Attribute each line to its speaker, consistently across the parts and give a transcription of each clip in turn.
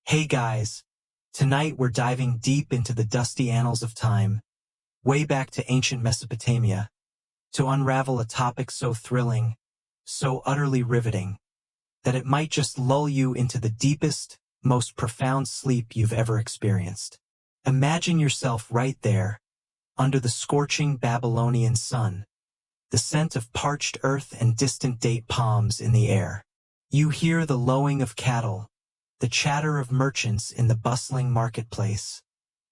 Speaker 1: Hey guys, tonight we're diving deep into the dusty annals of time, way back to ancient Mesopotamia, to unravel a topic so thrilling, so utterly riveting, that it might just lull you into the deepest, most profound sleep you've ever experienced. Imagine yourself right there, under the scorching Babylonian sun, the scent of parched earth and distant date palms in the air. You hear the lowing of cattle, the chatter of merchants in the bustling marketplace,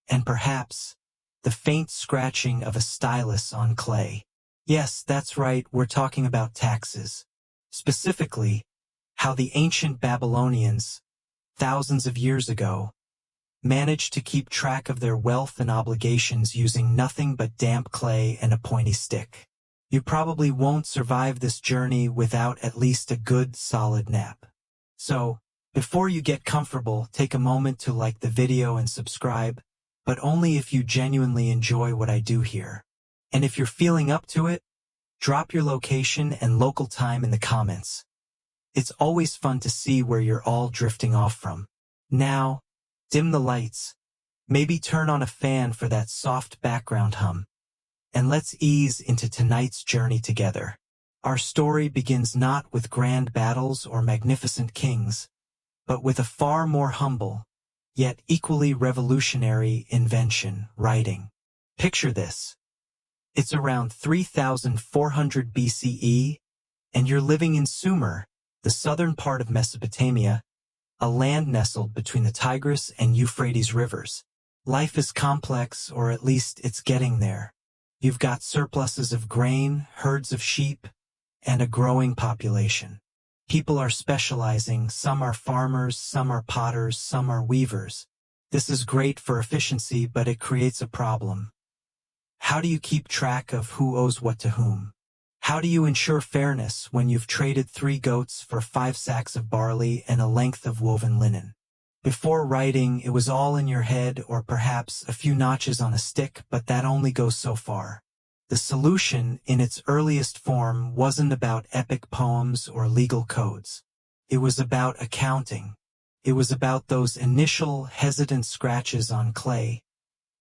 Speaker 1: and perhaps the faint scratching of a stylus on clay. Yes, that's right, we're talking about taxes. Specifically, how the ancient Babylonians, thousands of years ago, managed to keep track of their wealth and obligations using nothing but damp clay and a pointy stick. You probably won't survive this journey without at least a good, solid nap. So, before you get comfortable, take a moment to like the video and subscribe, but only if you genuinely enjoy what I do here. And if you're feeling up to it, drop your location and local time in the comments. It's always fun to see where you're all drifting off from. Now, dim the lights, maybe turn on a fan for that soft background hum, and let's ease into tonight's journey together. Our story begins not with grand battles or magnificent kings, but with a far more humble, yet equally revolutionary invention, writing. Picture this. It's around 3400 BCE, and you're living in Sumer, the southern part of Mesopotamia, a land nestled between the Tigris and Euphrates rivers. Life is complex, or at least it's getting there. You've got surpluses of grain, herds of sheep, and a growing population. People are specializing, some are farmers, some are potters, some are weavers. This is great for efficiency, but it creates a problem. How do you keep track of who owes what to whom? How do you ensure fairness when you've traded 3 goats for 5 sacks of barley and a length of woven linen? Before writing, it was all in your head or perhaps a few notches on a stick, but that only goes so far. The solution, in its earliest form, wasn't about epic poems or legal codes. It was about accounting. It was about those initial, hesitant scratches on clay,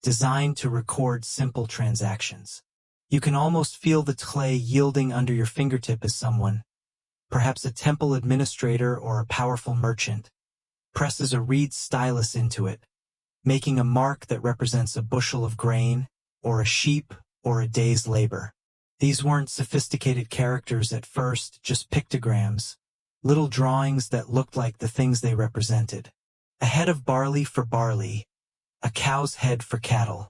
Speaker 1: designed to record simple transactions. You can almost feel the clay yielding under your fingertip as someone, perhaps a temple administrator or a powerful merchant, presses a reed stylus into it, making a mark that represents a bushel of grain, or a sheep, or a day's labor. These weren't sophisticated characters at first, just pictograms, little drawings that looked like the things they represented. A head of barley for barley, a cow's head for cattle.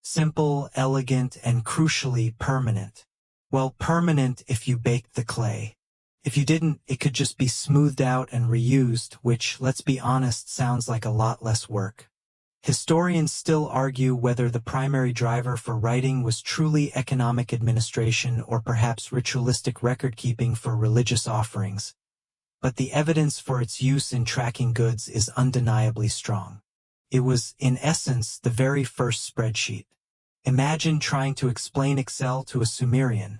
Speaker 1: Simple, elegant, and crucially permanent. Well, permanent if you baked the clay. If you didn't, it could just be smoothed out and reused, which, let's be honest, sounds like a lot less work. Historians still argue whether the primary driver for writing was truly economic administration or perhaps ritualistic record-keeping for religious offerings. But the evidence for its use in tracking goods is undeniably strong. It was, in essence, the very first spreadsheet. Imagine trying to explain Excel to a Sumerian.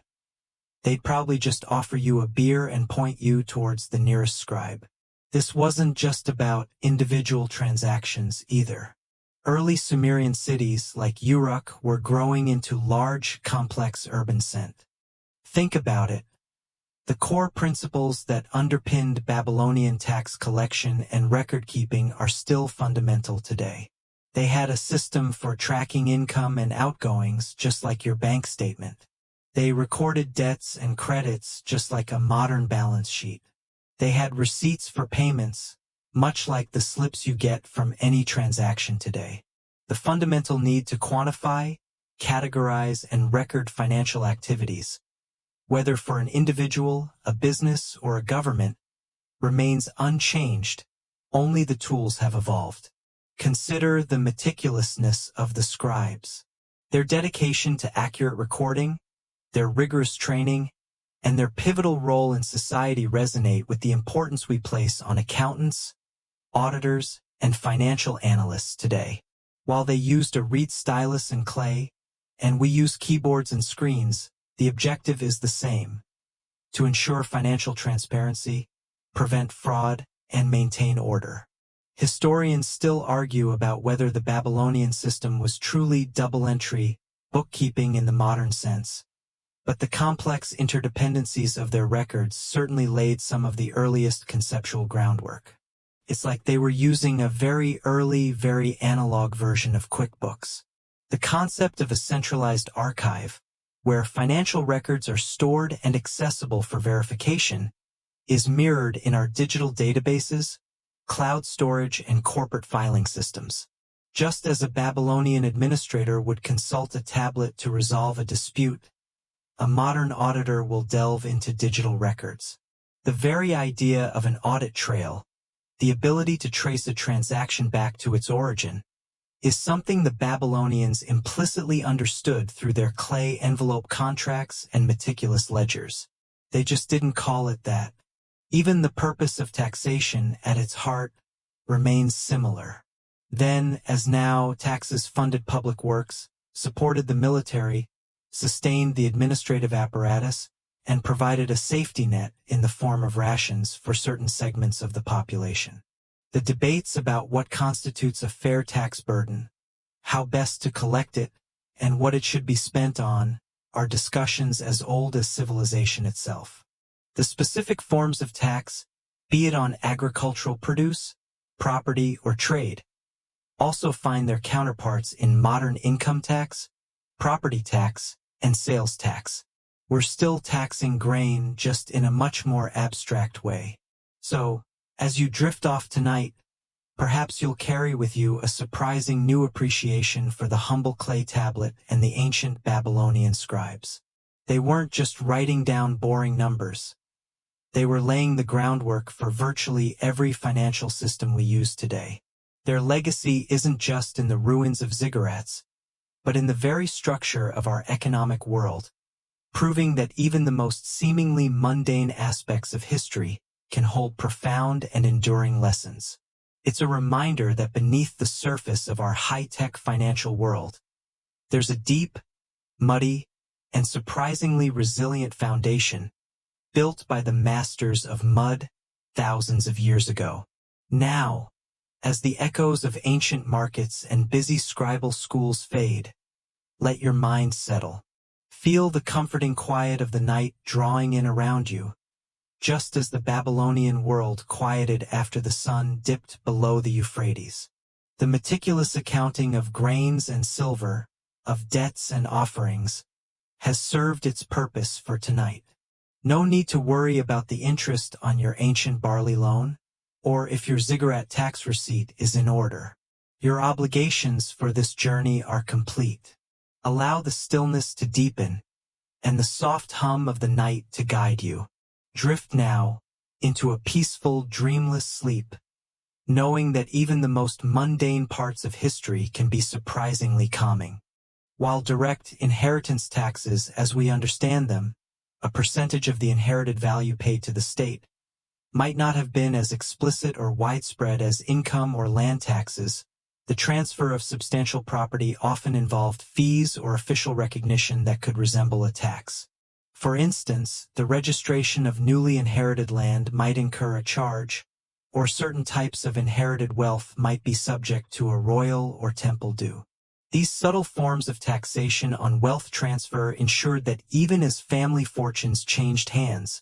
Speaker 1: They'd probably just offer you a beer and point you towards the nearest scribe. This wasn't just about individual transactions either. Early Sumerian cities like Uruk were growing into large, complex urban centers. Think about it. The core principles that underpinned Babylonian tax collection and record-keeping are still fundamental today. They had a system for tracking income and outgoings just like your bank statement. They recorded debts and credits just like a modern balance sheet. They had receipts for payments, much like the slips you get from any transaction today. The fundamental need to quantify, categorize, and record financial activities, whether for an individual, a business, or a government, remains unchanged. Only the tools have evolved. Consider the meticulousness of the scribes. Their dedication to accurate recording, their rigorous training, and their pivotal role in society resonate with the importance we place on accountants, auditors, and financial analysts today. While they used a reed stylus and clay, and we use keyboards and screens, the objective is the same: to ensure financial transparency, prevent fraud, and maintain order. Historians still argue about whether the Babylonian system was truly double-entry bookkeeping in the modern sense, but the complex interdependencies of their records certainly laid some of the earliest conceptual groundwork. It's like they were using a very early, very analog version of QuickBooks. The concept of a centralized archive, where financial records are stored and accessible for verification, is mirrored in our digital databases, cloud storage, and corporate filing systems. Just as a Babylonian administrator would consult a tablet to resolve a dispute, a modern auditor will delve into digital records. The very idea of an audit trail, the ability to trace a transaction back to its origin, is something the Babylonians implicitly understood through their clay envelope contracts and meticulous ledgers. They just didn't call it that. Even the purpose of taxation, at its heart, remains similar. Then, as now, taxes funded public works, supported the military, sustained the administrative apparatus, and provided a safety net in the form of rations for certain segments of the population. The debates about what constitutes a fair tax burden, how best to collect it, and what it should be spent on, are discussions as old as civilization itself. The specific forms of tax, be it on agricultural produce, property, or trade, also find their counterparts in modern income tax, property tax, and sales tax. We're still taxing grain, just in a much more abstract way. So, as you drift off tonight, perhaps you'll carry with you a surprising new appreciation for the humble clay tablet and the ancient Babylonian scribes. They weren't just writing down boring numbers. They were laying the groundwork for virtually every financial system we use today. Their legacy isn't just in the ruins of ziggurats, but in the very structure of our economic world, proving that even the most seemingly mundane aspects of history can hold profound and enduring lessons. It's a reminder that beneath the surface of our high-tech financial world, there's a deep, muddy, and surprisingly resilient foundation built by the masters of mud thousands of years ago. Now, as the echoes of ancient markets and busy scribal schools fade, let your mind settle. Feel the comforting quiet of the night drawing in around you, just as the Babylonian world quieted after the sun dipped below the Euphrates. The meticulous accounting of grains and silver, of debts and offerings, has served its purpose for tonight. No need to worry about the interest on your ancient barley loan, or if your ziggurat tax receipt is in order. Your obligations for this journey are complete. Allow the stillness to deepen, and the soft hum of the night to guide you. Drift now into a peaceful, dreamless sleep, knowing that even the most mundane parts of history can be surprisingly calming. While direct inheritance taxes, as we understand them, a percentage of the inherited value paid to the state, might not have been as explicit or widespread as income or land taxes, the transfer of substantial property often involved fees or official recognition that could resemble a tax. For instance, the registration of newly inherited land might incur a charge, or certain types of inherited wealth might be subject to a royal or temple due. These subtle forms of taxation on wealth transfer ensured that even as family fortunes changed hands,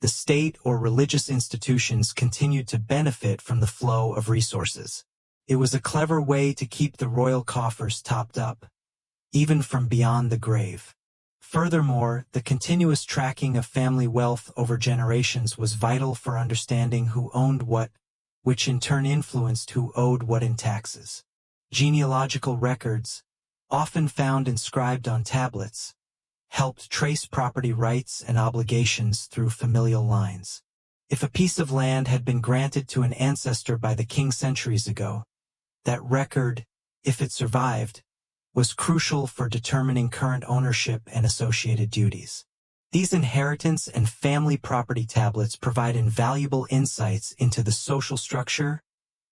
Speaker 1: the state or religious institutions continued to benefit from the flow of resources. It was a clever way to keep the royal coffers topped up, even from beyond the grave. Furthermore, the continuous tracking of family wealth over generations was vital for understanding who owned what, which in turn influenced who owed what in taxes. Genealogical records, often found inscribed on tablets, helped trace property rights and obligations through familial lines. If a piece of land had been granted to an ancestor by the king centuries ago, that record, if it survived, was crucial for determining current ownership and associated duties. These inheritance and family property tablets provide invaluable insights into the social structure,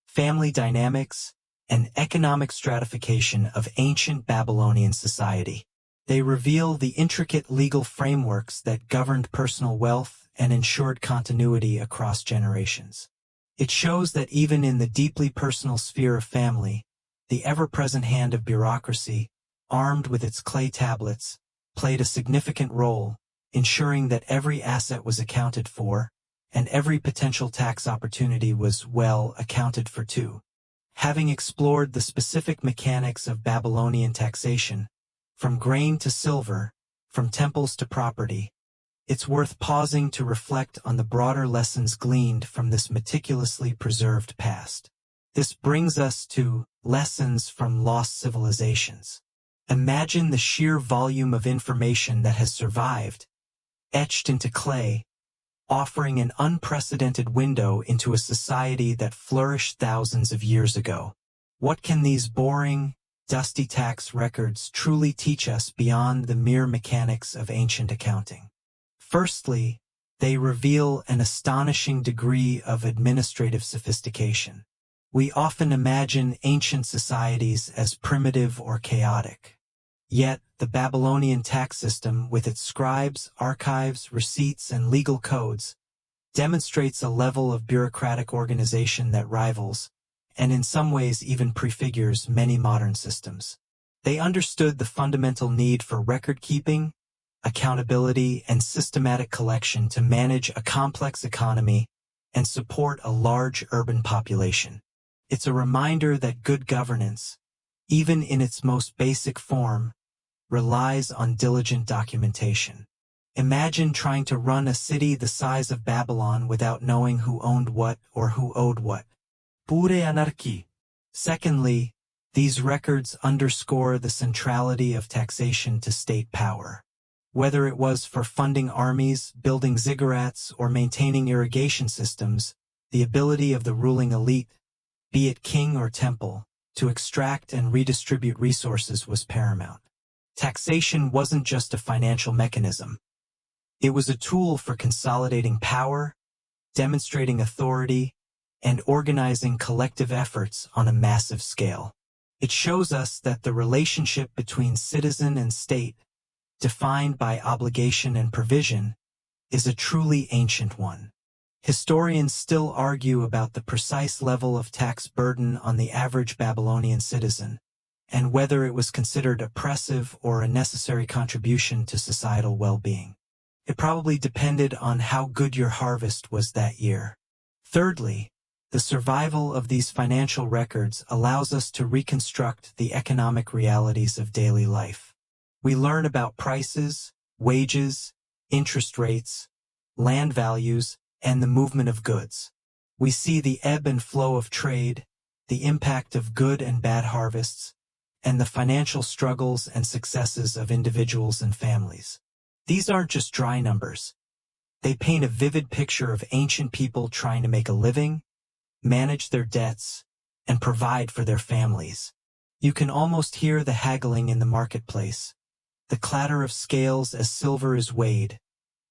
Speaker 1: family dynamics, and economic stratification of ancient Babylonian society. They reveal the intricate legal frameworks that governed personal wealth and ensured continuity across generations. It shows that even in the deeply personal sphere of family, the ever-present hand of bureaucracy, armed with its clay tablets, played a significant role, ensuring that every asset was accounted for, and every potential tax opportunity was well accounted for too. Having explored the specific mechanics of Babylonian taxation, from grain to silver, from temples to property, it's worth pausing to reflect on the broader lessons gleaned from this meticulously preserved past. This brings us to lessons from lost civilizations. Imagine the sheer volume of information that has survived, etched into clay, offering an unprecedented window into a society that flourished thousands of years ago. What can these boring, dusty tax records truly teach us beyond the mere mechanics of ancient accounting? Firstly, they reveal an astonishing degree of administrative sophistication. We often imagine ancient societies as primitive or chaotic. Yet, the Babylonian tax system, with its scribes, archives, receipts, and legal codes, demonstrates a level of bureaucratic organization that rivals, and in some ways even prefigures, many modern systems. They understood the fundamental need for record-keeping, accountability, and systematic collection to manage a complex economy and support a large urban population. It's a reminder that good governance, even in its most basic form, relies on diligent documentation. Imagine trying to run a city the size of Babylon without knowing who owned what or who owed what. Pure anarchy. Secondly, these records underscore the centrality of taxation to state power. Whether it was for funding armies, building ziggurats, or maintaining irrigation systems, the ability of the ruling elite, be it king or temple, to extract and redistribute resources was paramount. Taxation wasn't just a financial mechanism. It was a tool for consolidating power, demonstrating authority, and organizing collective efforts on a massive scale. It shows us that the relationship between citizen and state, defined by obligation and provision, is a truly ancient one. Historians still argue about the precise level of tax burden on the average Babylonian citizen, and whether it was considered oppressive or a necessary contribution to societal well-being. It probably depended on how good your harvest was that year. Thirdly, the survival of these financial records allows us to reconstruct the economic realities of daily life. We learn about prices, wages, interest rates, land values, and the movement of goods. We see the ebb and flow of trade, the impact of good and bad harvests, and the financial struggles and successes of individuals and families. These aren't just dry numbers. They paint a vivid picture of ancient people trying to make a living, manage their debts, and provide for their families. You can almost hear the haggling in the marketplace, the clatter of scales as silver is weighed,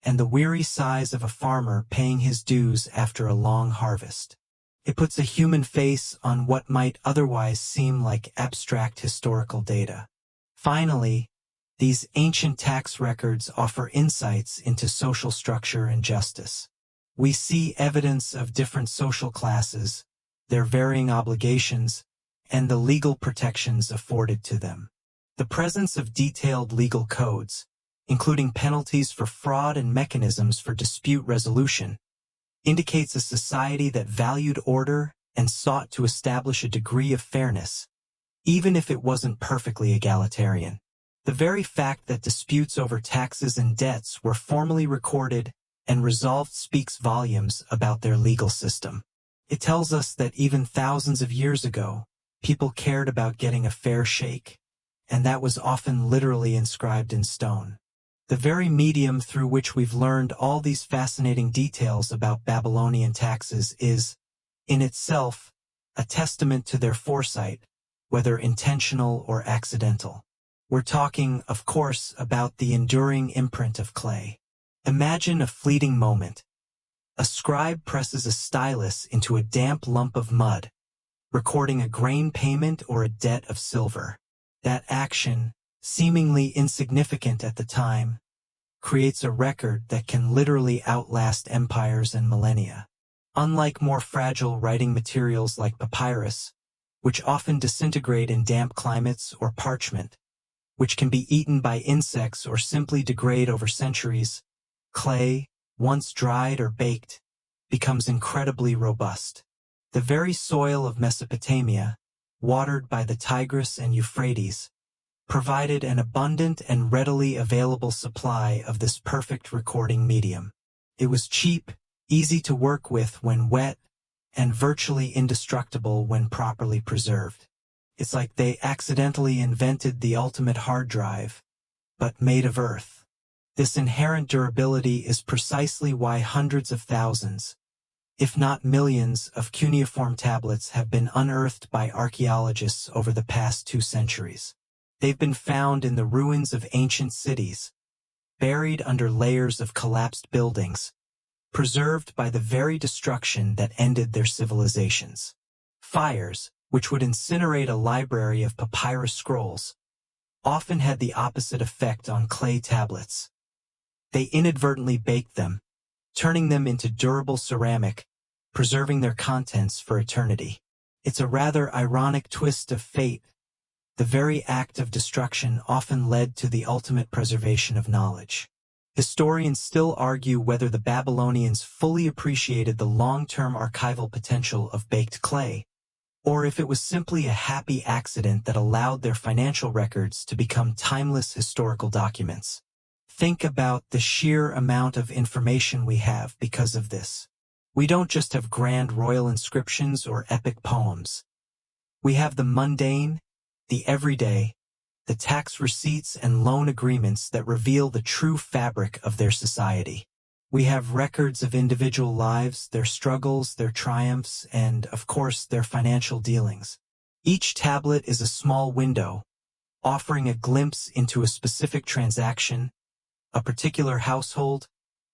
Speaker 1: and the weary sighs of a farmer paying his dues after a long harvest. It puts a human face on what might otherwise seem like abstract historical data. Finally, these ancient tax records offer insights into social structure and justice. We see evidence of different social classes, their varying obligations, and the legal protections afforded to them. The presence of detailed legal codes, including penalties for fraud and mechanisms for dispute resolution, indicates a society that valued order and sought to establish a degree of fairness, even if it wasn't perfectly egalitarian. The very fact that disputes over taxes and debts were formally recorded and resolved speaks volumes about their legal system. It tells us that even thousands of years ago, people cared about getting a fair shake, and that was often literally inscribed in stone. The very medium through which we've learned all these fascinating details about Babylonian taxes is, in itself, a testament to their foresight, whether intentional or accidental. We're talking, of course, about the enduring imprint of clay. Imagine a fleeting moment. A scribe presses a stylus into a damp lump of mud, recording a grain payment or a debt of silver. That action, seemingly insignificant at the time, creates a record that can literally outlast empires and millennia. Unlike more fragile writing materials like papyrus, which often disintegrate in damp climates, or parchment, which can be eaten by insects or simply degrade over centuries, clay, once dried or baked, becomes incredibly robust. The very soil of Mesopotamia, watered by the Tigris and Euphrates, provided an abundant and readily available supply of this perfect recording medium. It was cheap, easy to work with when wet, and virtually indestructible when properly preserved. It's like they accidentally invented the ultimate hard drive, but made of earth. This inherent durability is precisely why hundreds of thousands, if not millions, of cuneiform tablets have been unearthed by archaeologists over the past 2 centuries. They've been found in the ruins of ancient cities, buried under layers of collapsed buildings, preserved by the very destruction that ended their civilizations. Fires, which would incinerate a library of papyrus scrolls, often had the opposite effect on clay tablets. They inadvertently baked them, turning them into durable ceramic, preserving their contents for eternity. It's a rather ironic twist of fate. The very act of destruction often led to the ultimate preservation of knowledge. Historians still argue whether the Babylonians fully appreciated the long-term archival potential of baked clay, or if it was simply a happy accident that allowed their financial records to become timeless historical documents. Think about the sheer amount of information we have because of this. We don't just have grand royal inscriptions or epic poems. We have the mundane, the everyday, the tax receipts and loan agreements that reveal the true fabric of their society. We have records of individual lives, their struggles, their triumphs, and, of course, their financial dealings. Each tablet is a small window, offering a glimpse into a specific transaction, a particular household,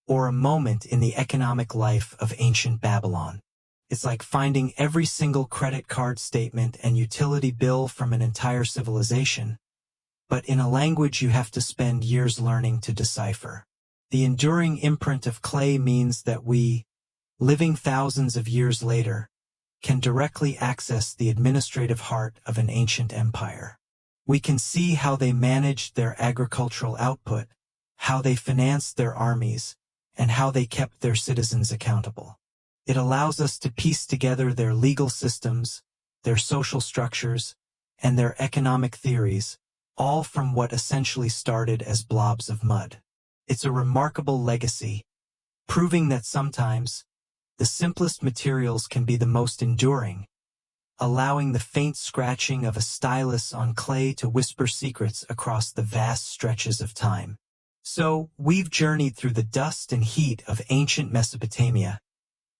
Speaker 1: or a moment in the economic life of ancient Babylon. It's like finding every single credit card statement and utility bill from an entire civilization, but in a language you have to spend years learning to decipher. The enduring imprint of clay means that we, living thousands of years later, can directly access the administrative heart of an ancient empire. We can see how they managed their agricultural output, how they financed their armies, and how they kept their citizens accountable. It allows us to piece together their legal systems, their social structures, and their economic theories, all from what essentially started as blobs of mud. It's a remarkable legacy, proving that sometimes the simplest materials can be the most enduring, allowing the faint scratching of a stylus on clay to whisper secrets across the vast stretches of time. So, we've journeyed through the dust and heat of ancient Mesopotamia,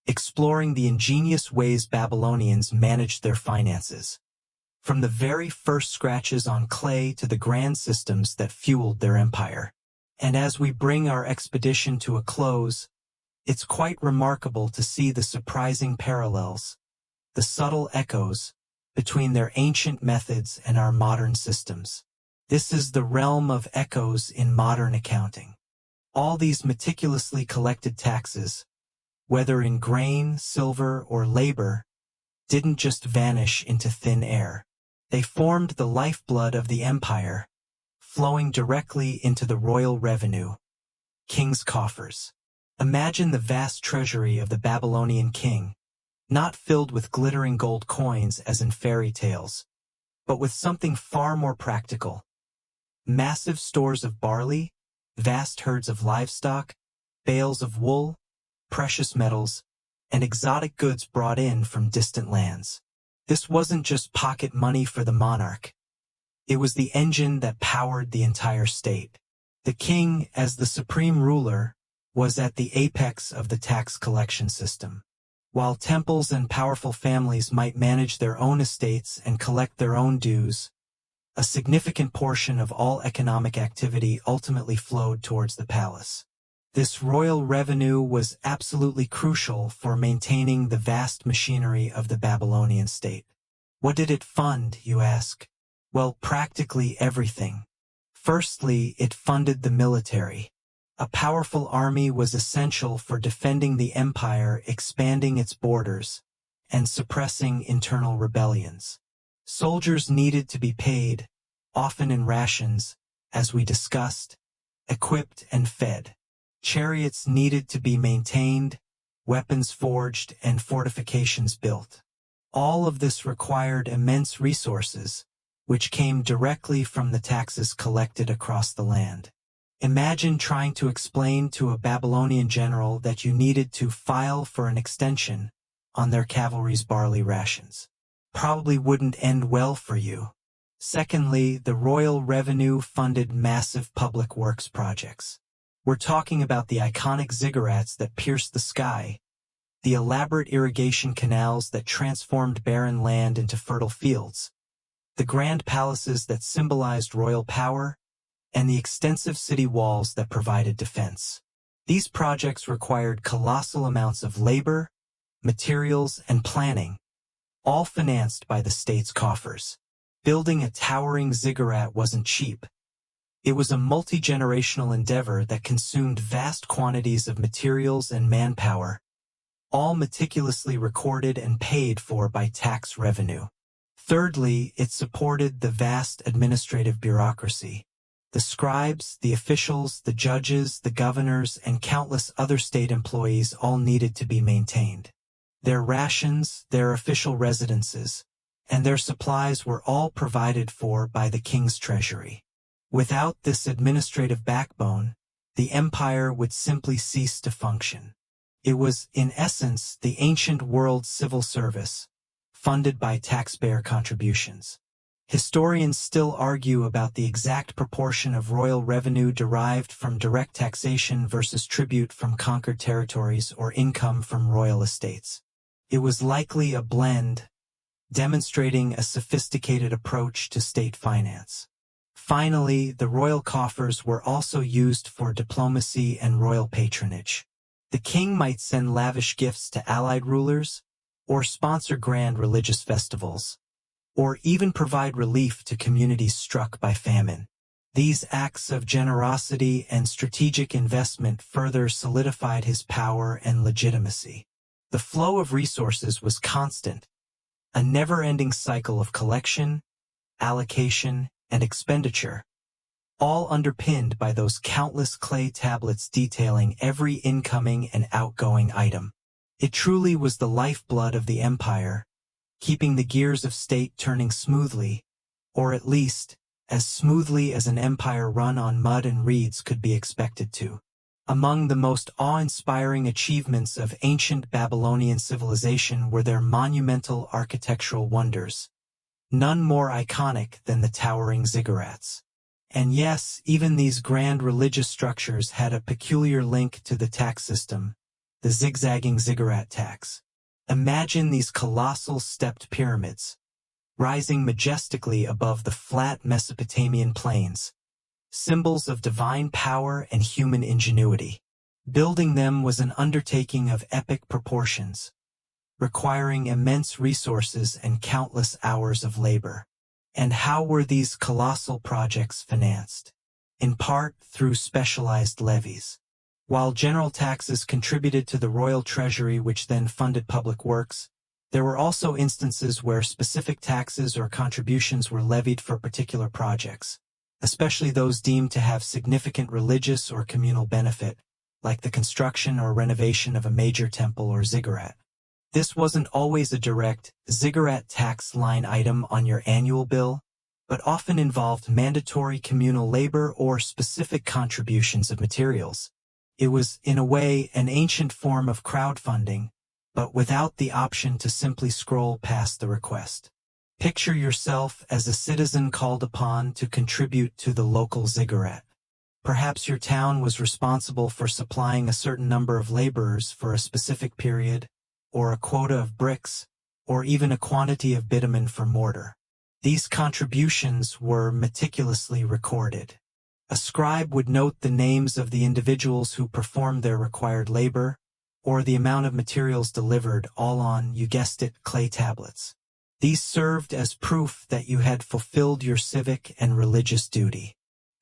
Speaker 1: exploring the ingenious ways Babylonians managed their finances, from the very first scratches on clay to the grand systems that fueled their empire. And as we bring our expedition to a close, it's quite remarkable to see the surprising parallels, the subtle echoes, between their ancient methods and our modern systems. This is the realm of echoes in modern accounting. All these meticulously collected taxes, whether in grain, silver, or labor, didn't just vanish into thin air. They formed the lifeblood of the empire, flowing directly into the royal revenue, king's coffers. Imagine the vast treasury of the Babylonian king, not filled with glittering gold coins as in fairy tales, but with something far more practical. Massive stores of barley, vast herds of livestock, bales of wool, precious metals, and exotic goods brought in from distant lands. This wasn't just pocket money for the monarch. It was the engine that powered the entire state. The king, as the supreme ruler, was at the apex of the tax collection system. While temples and powerful families might manage their own estates and collect their own dues, a significant portion of all economic activity ultimately flowed towards the palace. This royal revenue was absolutely crucial for maintaining the vast machinery of the Babylonian state. What did it fund, you ask? Well, practically everything. Firstly, it funded the military, A powerful army was essential for defending the empire, expanding its borders, and suppressing internal rebellions. Soldiers needed to be paid, often in rations, as we discussed, equipped and fed. Chariots needed to be maintained, weapons forged, and fortifications built. All of this required immense resources, which came directly from the taxes collected across the land. Imagine trying to explain to a Babylonian general that you needed to file for an extension on their cavalry's barley rations. Probably wouldn't end well for you. Secondly, the royal revenue funded massive public works projects. We're talking about the iconic ziggurats that pierced the sky, the elaborate irrigation canals that transformed barren land into fertile fields, the grand palaces that symbolized royal power, and the extensive city walls that provided defense. These projects required colossal amounts of labor, materials, and planning, all financed by the state's coffers. Building a towering ziggurat wasn't cheap. It was a multi-generational endeavor that consumed vast quantities of materials and manpower, all meticulously recorded and paid for by tax revenue. Thirdly, it supported the vast administrative bureaucracy. The scribes, the officials, the judges, the governors, and countless other state employees all needed to be maintained. Their rations, their official residences, and their supplies were all provided for by the king's treasury. Without this administrative backbone, the empire would simply cease to function. It was, in essence, the ancient world civil service, funded by taxpayer contributions. Historians still argue about the exact proportion of royal revenue derived from direct taxation versus tribute from conquered territories or income from royal estates. It was likely a blend, demonstrating a sophisticated approach to state finance. Finally, the royal coffers were also used for diplomacy and royal patronage. The king might send lavish gifts to allied rulers, or sponsor grand religious festivals, or even provide relief to communities struck by famine. These acts of generosity and strategic investment further solidified his power and legitimacy. The flow of resources was constant, a never-ending cycle of collection, allocation, and expenditure, all underpinned by those countless clay tablets detailing every incoming and outgoing item. It truly was the lifeblood of the empire, keeping the gears of state turning smoothly, or at least, as smoothly as an empire run on mud and reeds could be expected to. Among the most awe-inspiring achievements of ancient Babylonian civilization were their monumental architectural wonders, none more iconic than the towering ziggurats. And yes, even these grand religious structures had a peculiar link to the tax system, the zigzagging ziggurat tax. Imagine these colossal stepped pyramids, rising majestically above the flat Mesopotamian plains, symbols of divine power and human ingenuity. Building them was an undertaking of epic proportions, requiring immense resources and countless hours of labor. And how were these colossal projects financed? In part through specialized levies. While general taxes contributed to the royal treasury which then funded public works, there were also instances where specific taxes or contributions were levied for particular projects, especially those deemed to have significant religious or communal benefit, like the construction or renovation of a major temple or ziggurat. This wasn't always a direct ziggurat tax line item on your annual bill, but often involved mandatory communal labor or specific contributions of materials. It was, in a way, an ancient form of crowdfunding, but without the option to simply scroll past the request. Picture yourself as a citizen called upon to contribute to the local ziggurat. Perhaps your town was responsible for supplying a certain number of laborers for a specific period, or a quota of bricks, or even a quantity of bitumen for mortar. These contributions were meticulously recorded. A scribe would note the names of the individuals who performed their required labor, or the amount of materials delivered, all on, you guessed it, clay tablets. These served as proof that you had fulfilled your civic and religious duty.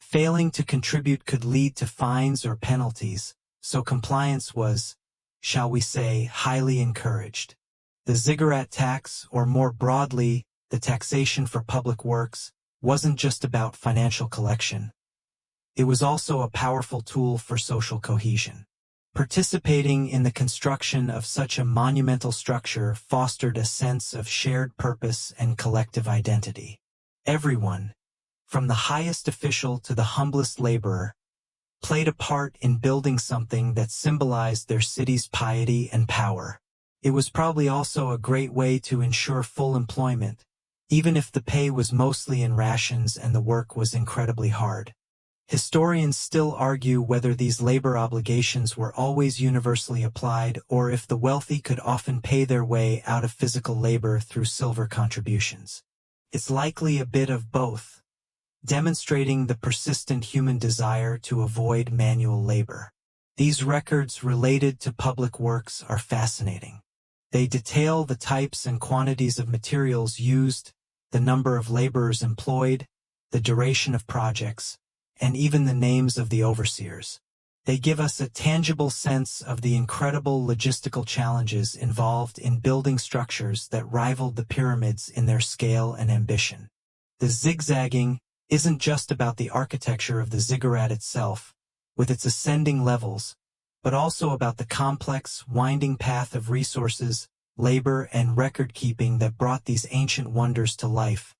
Speaker 1: Failing to contribute could lead to fines or penalties, so compliance was, shall we say, highly encouraged. The ziggurat tax, or more broadly, the taxation for public works, wasn't just about financial collection. It was also a powerful tool for social cohesion. Participating in the construction of such a monumental structure fostered a sense of shared purpose and collective identity. Everyone, from the highest official to the humblest laborer, played a part in building something that symbolized their city's piety and power. It was probably also a great way to ensure full employment, even if the pay was mostly in rations and the work was incredibly hard. Historians still argue whether these labor obligations were always universally applied or if the wealthy could often pay their way out of physical labor through silver contributions. It's likely a bit of both, demonstrating the persistent human desire to avoid manual labor. These records related to public works are fascinating. They detail the types and quantities of materials used, the number of laborers employed, the duration of projects, and even the names of the overseers. They give us a tangible sense of the incredible logistical challenges involved in building structures that rivaled the pyramids in their scale and ambition. The zigzagging isn't just about the architecture of the ziggurat itself, with its ascending levels, but also about the complex, winding path of resources, labor, and record-keeping that brought these ancient wonders to life,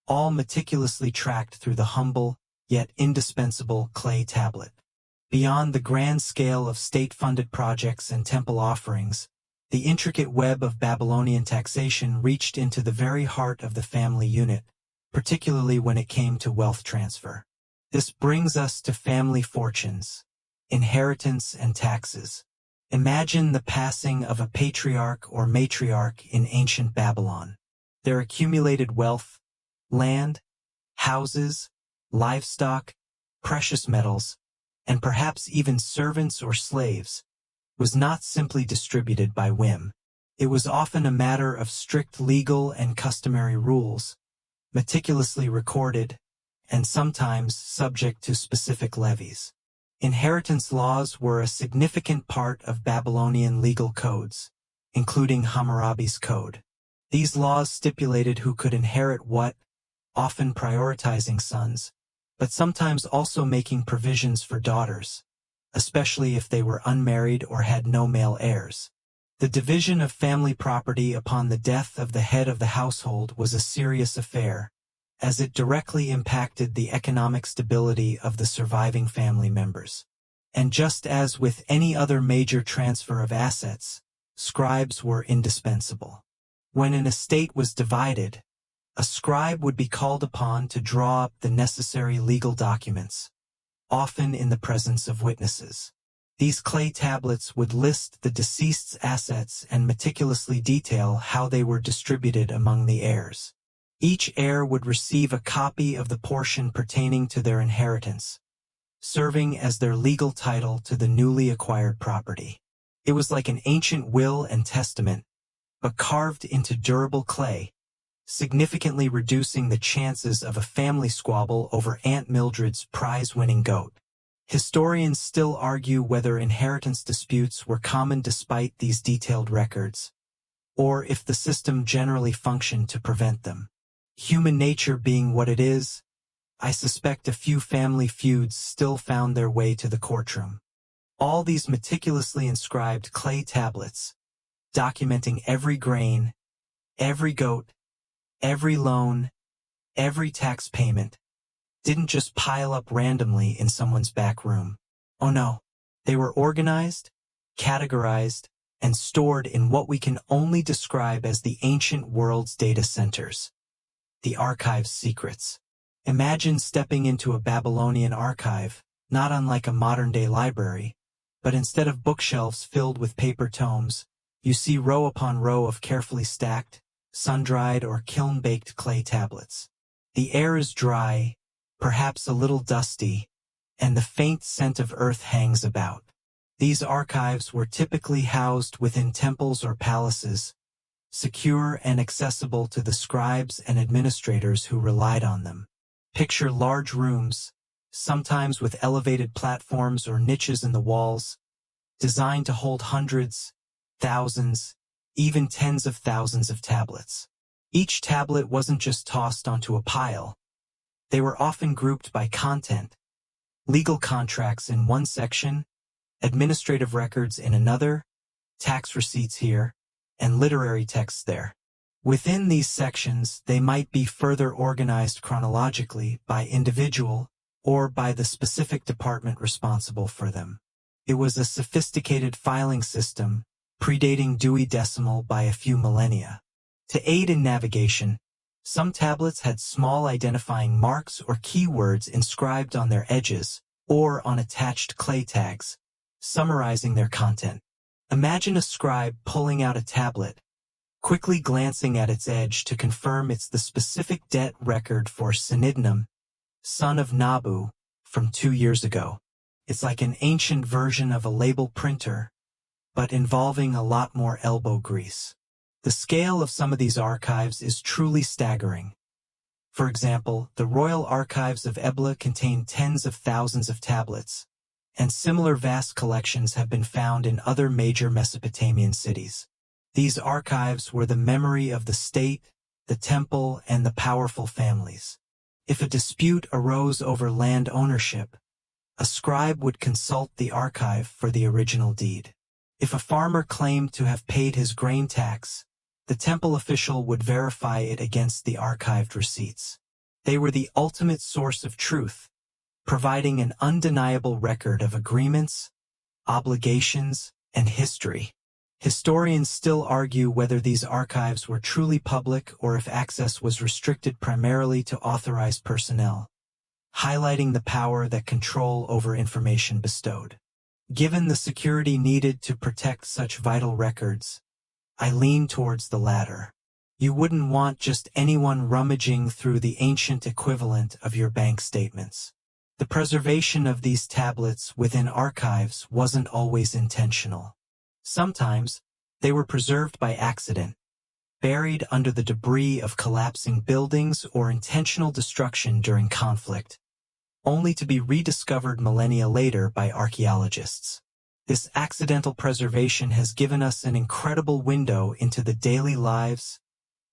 Speaker 1: all meticulously tracked through the humble, yet indispensable clay tablet. Beyond the grand scale of state-funded projects and temple offerings, the intricate web of Babylonian taxation reached into the very heart of the family unit, particularly when it came to wealth transfer. This brings us to family fortunes, inheritance, and taxes. Imagine the passing of a patriarch or matriarch in ancient Babylon. Their accumulated wealth, land, houses, livestock, precious metals, and perhaps even servants or slaves, was not simply distributed by whim. It was often a matter of strict legal and customary rules, meticulously recorded, and sometimes subject to specific levies. Inheritance laws were a significant part of Babylonian legal codes, including Hammurabi's Code. These laws stipulated who could inherit what, often prioritizing sons, but sometimes also making provisions for daughters, especially if they were unmarried or had no male heirs. The division of family property upon the death of the head of the household was a serious affair, as it directly impacted the economic stability of the surviving family members. And just as with any other major transfer of assets, scribes were indispensable. When an estate was divided, a scribe would be called upon to draw up the necessary legal documents, often in the presence of witnesses. These clay tablets would list the deceased's assets and meticulously detail how they were distributed among the heirs. Each heir would receive a copy of the portion pertaining to their inheritance, serving as their legal title to the newly acquired property. It was like an ancient will and testament, but carved into durable clay, significantly reducing the chances of a family squabble over Aunt Mildred's prize-winning goat. Historians still argue whether inheritance disputes were common despite these detailed records, or if the system generally functioned to prevent them. Human nature being what it is, I suspect a few family feuds still found their way to the courtroom. All these meticulously inscribed clay tablets, documenting every grain, every goat, every loan, every tax payment, didn't just pile up randomly in someone's back room. Oh no, they were organized, categorized, and stored in what we can only describe as the ancient world's data centers, the archive's secrets. Imagine stepping into a Babylonian archive, not unlike a modern-day library, but instead of bookshelves filled with paper tomes, you see row upon row of carefully stacked, sun-dried or kiln-baked clay tablets. The air is dry, perhaps a little dusty, and the faint scent of earth hangs about. These archives were typically housed within temples or palaces, secure and accessible to the scribes and administrators who relied on them. Picture large rooms, sometimes with elevated platforms or niches in the walls, designed to hold hundreds, thousands, even tens of thousands of tablets. Each tablet wasn't just tossed onto a pile. They were often grouped by content, legal contracts in one section, administrative records in another, tax receipts here, and literary texts there. Within these sections, they might be further organized chronologically by individual or by the specific department responsible for them. It was a sophisticated filing system, predating Dewey Decimal by a few millennia. To aid in navigation, some tablets had small identifying marks or keywords inscribed on their edges or on attached clay tags, summarizing their content. Imagine a scribe pulling out a tablet, quickly glancing at its edge to confirm it's the specific debt record for Sinidnum, son of Nabu, from 2 years ago. It's like an ancient version of a label printer, but involving a lot more elbow grease. The scale of some of these archives is truly staggering. For example, the Royal Archives of Ebla contain tens of thousands of tablets, and similar vast collections have been found in other major Mesopotamian cities. These archives were the memory of the state, the temple, and the powerful families. If a dispute arose over land ownership, a scribe would consult the archive for the original deed. If a farmer claimed to have paid his grain tax, the temple official would verify it against the archived receipts. They were the ultimate source of truth, providing an undeniable record of agreements, obligations, and history. Historians still argue whether these archives were truly public or if access was restricted primarily to authorized personnel, highlighting the power that control over information bestowed. Given the security needed to protect such vital records, I lean towards the latter. You wouldn't want just anyone rummaging through the ancient equivalent of your bank statements. The preservation of these tablets within archives wasn't always intentional. Sometimes, they were preserved by accident, buried under the debris of collapsing buildings or intentional destruction during conflict, only to be rediscovered millennia later by archaeologists. This accidental preservation has given us an incredible window into the daily lives,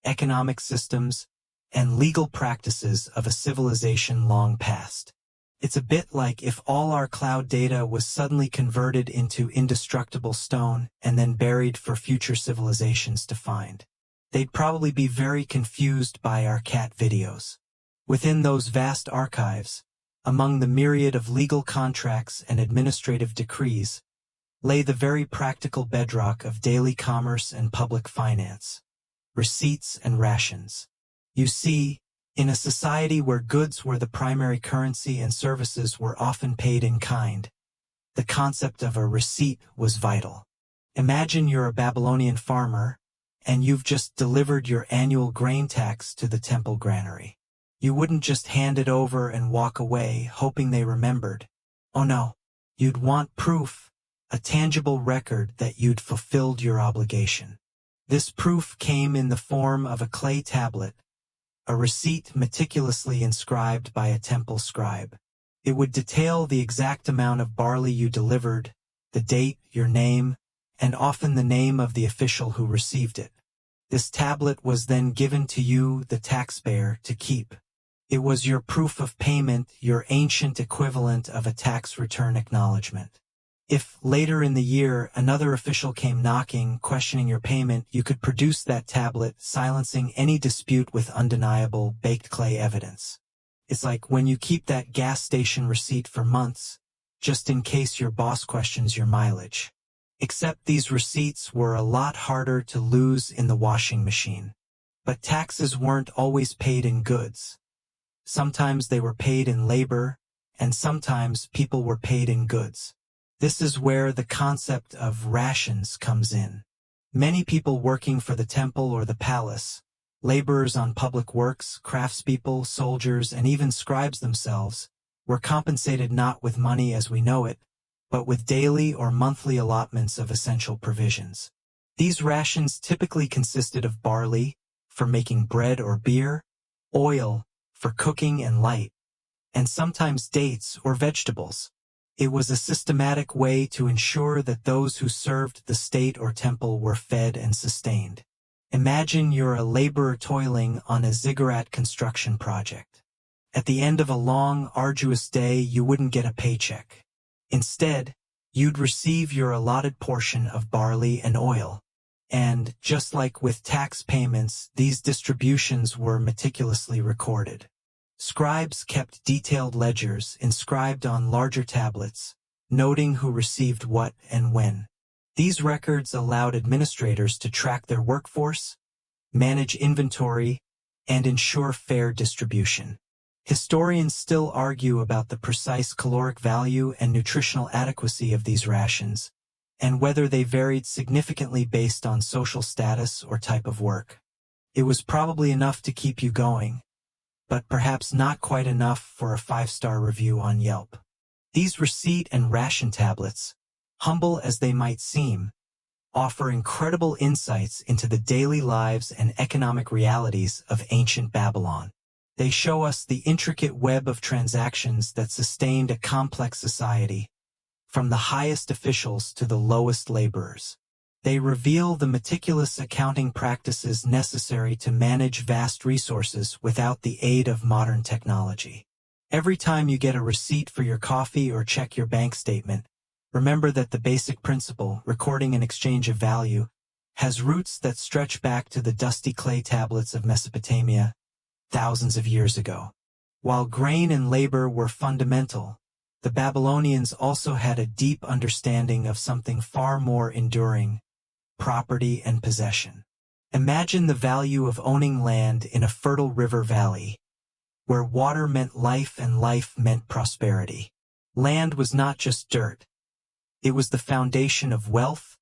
Speaker 1: economic systems, and legal practices of a civilization long past. It's a bit like if all our cloud data was suddenly converted into indestructible stone and then buried for future civilizations to find. They'd probably be very confused by our cat videos. Within those vast archives, among the myriad of legal contracts and administrative decrees, lay the very practical bedrock of daily commerce and public finance: receipts and rations. You see, in a society where goods were the primary currency and services were often paid in kind, the concept of a receipt was vital. Imagine you're a Babylonian farmer, and you've just delivered your annual grain tax to the temple granary. You wouldn't just hand it over and walk away hoping they remembered. Oh no, you'd want proof, a tangible record that you'd fulfilled your obligation. This proof came in the form of a clay tablet, a receipt meticulously inscribed by a temple scribe. It would detail the exact amount of barley you delivered, the date, your name, and often the name of the official who received it. This tablet was then given to you, the taxpayer, to keep. It was your proof of payment, your ancient equivalent of a tax return acknowledgement. If, later in the year, another official came knocking, questioning your payment, you could produce that tablet, silencing any dispute with undeniable, baked clay evidence. It's like when you keep that gas station receipt for months, just in case your boss questions your mileage. Except these receipts were a lot harder to lose in the washing machine. But taxes weren't always paid in goods. Sometimes they were paid in labor, and sometimes people were paid in goods. This is where the concept of rations comes in. Many people working for the temple or the palace, laborers on public works, craftspeople, soldiers, and even scribes themselves, were compensated not with money as we know it, but with daily or monthly allotments of essential provisions. These rations typically consisted of barley, for making bread or beer, oil, for cooking and light, and sometimes dates or vegetables. It was a systematic way to ensure that those who served the state or temple were fed and sustained. Imagine you're a laborer toiling on a ziggurat construction project. At the end of a long, arduous day, you wouldn't get a paycheck. Instead, you'd receive your allotted portion of barley and oil. And, just like with tax payments, these distributions were meticulously recorded. Scribes kept detailed ledgers inscribed on larger tablets, noting who received what and when. These records allowed administrators to track their workforce, manage inventory, and ensure fair distribution. Historians still argue about the precise caloric value and nutritional adequacy of these rations, and whether they varied significantly based on social status or type of work. It was probably enough to keep you going, but perhaps not quite enough for a 5-star review on Yelp. These receipt and ration tablets, humble as they might seem, offer incredible insights into the daily lives and economic realities of ancient Babylon. They show us the intricate web of transactions that sustained a complex society, from the highest officials to the lowest laborers. They reveal the meticulous accounting practices necessary to manage vast resources without the aid of modern technology. Every time you get a receipt for your coffee or check your bank statement, remember that the basic principle, recording an exchange of value, has roots that stretch back to the dusty clay tablets of Mesopotamia, thousands of years ago. While grain and labor were fundamental, the Babylonians also had a deep understanding of something far more enduring: property and possession. Imagine the value of owning land in a fertile river valley, where water meant life and life meant prosperity. Land was not just dirt. It was the foundation of wealth,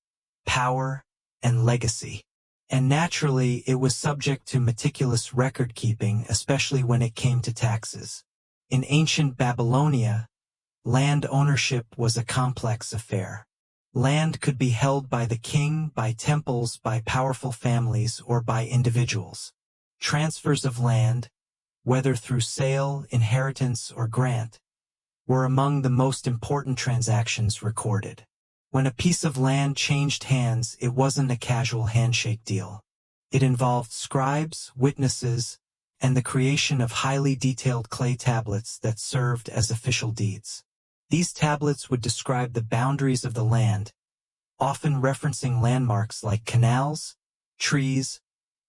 Speaker 1: power, and legacy. And naturally, it was subject to meticulous record-keeping, especially when it came to taxes. In ancient Babylonia, land ownership was a complex affair. Land could be held by the king, by temples, by powerful families, or by individuals. Transfers of land, whether through sale, inheritance, or grant, were among the most important transactions recorded. When a piece of land changed hands, it wasn't a casual handshake deal. It involved scribes, witnesses, and the creation of highly detailed clay tablets that served as official deeds. These tablets would describe the boundaries of the land, often referencing landmarks like canals, trees,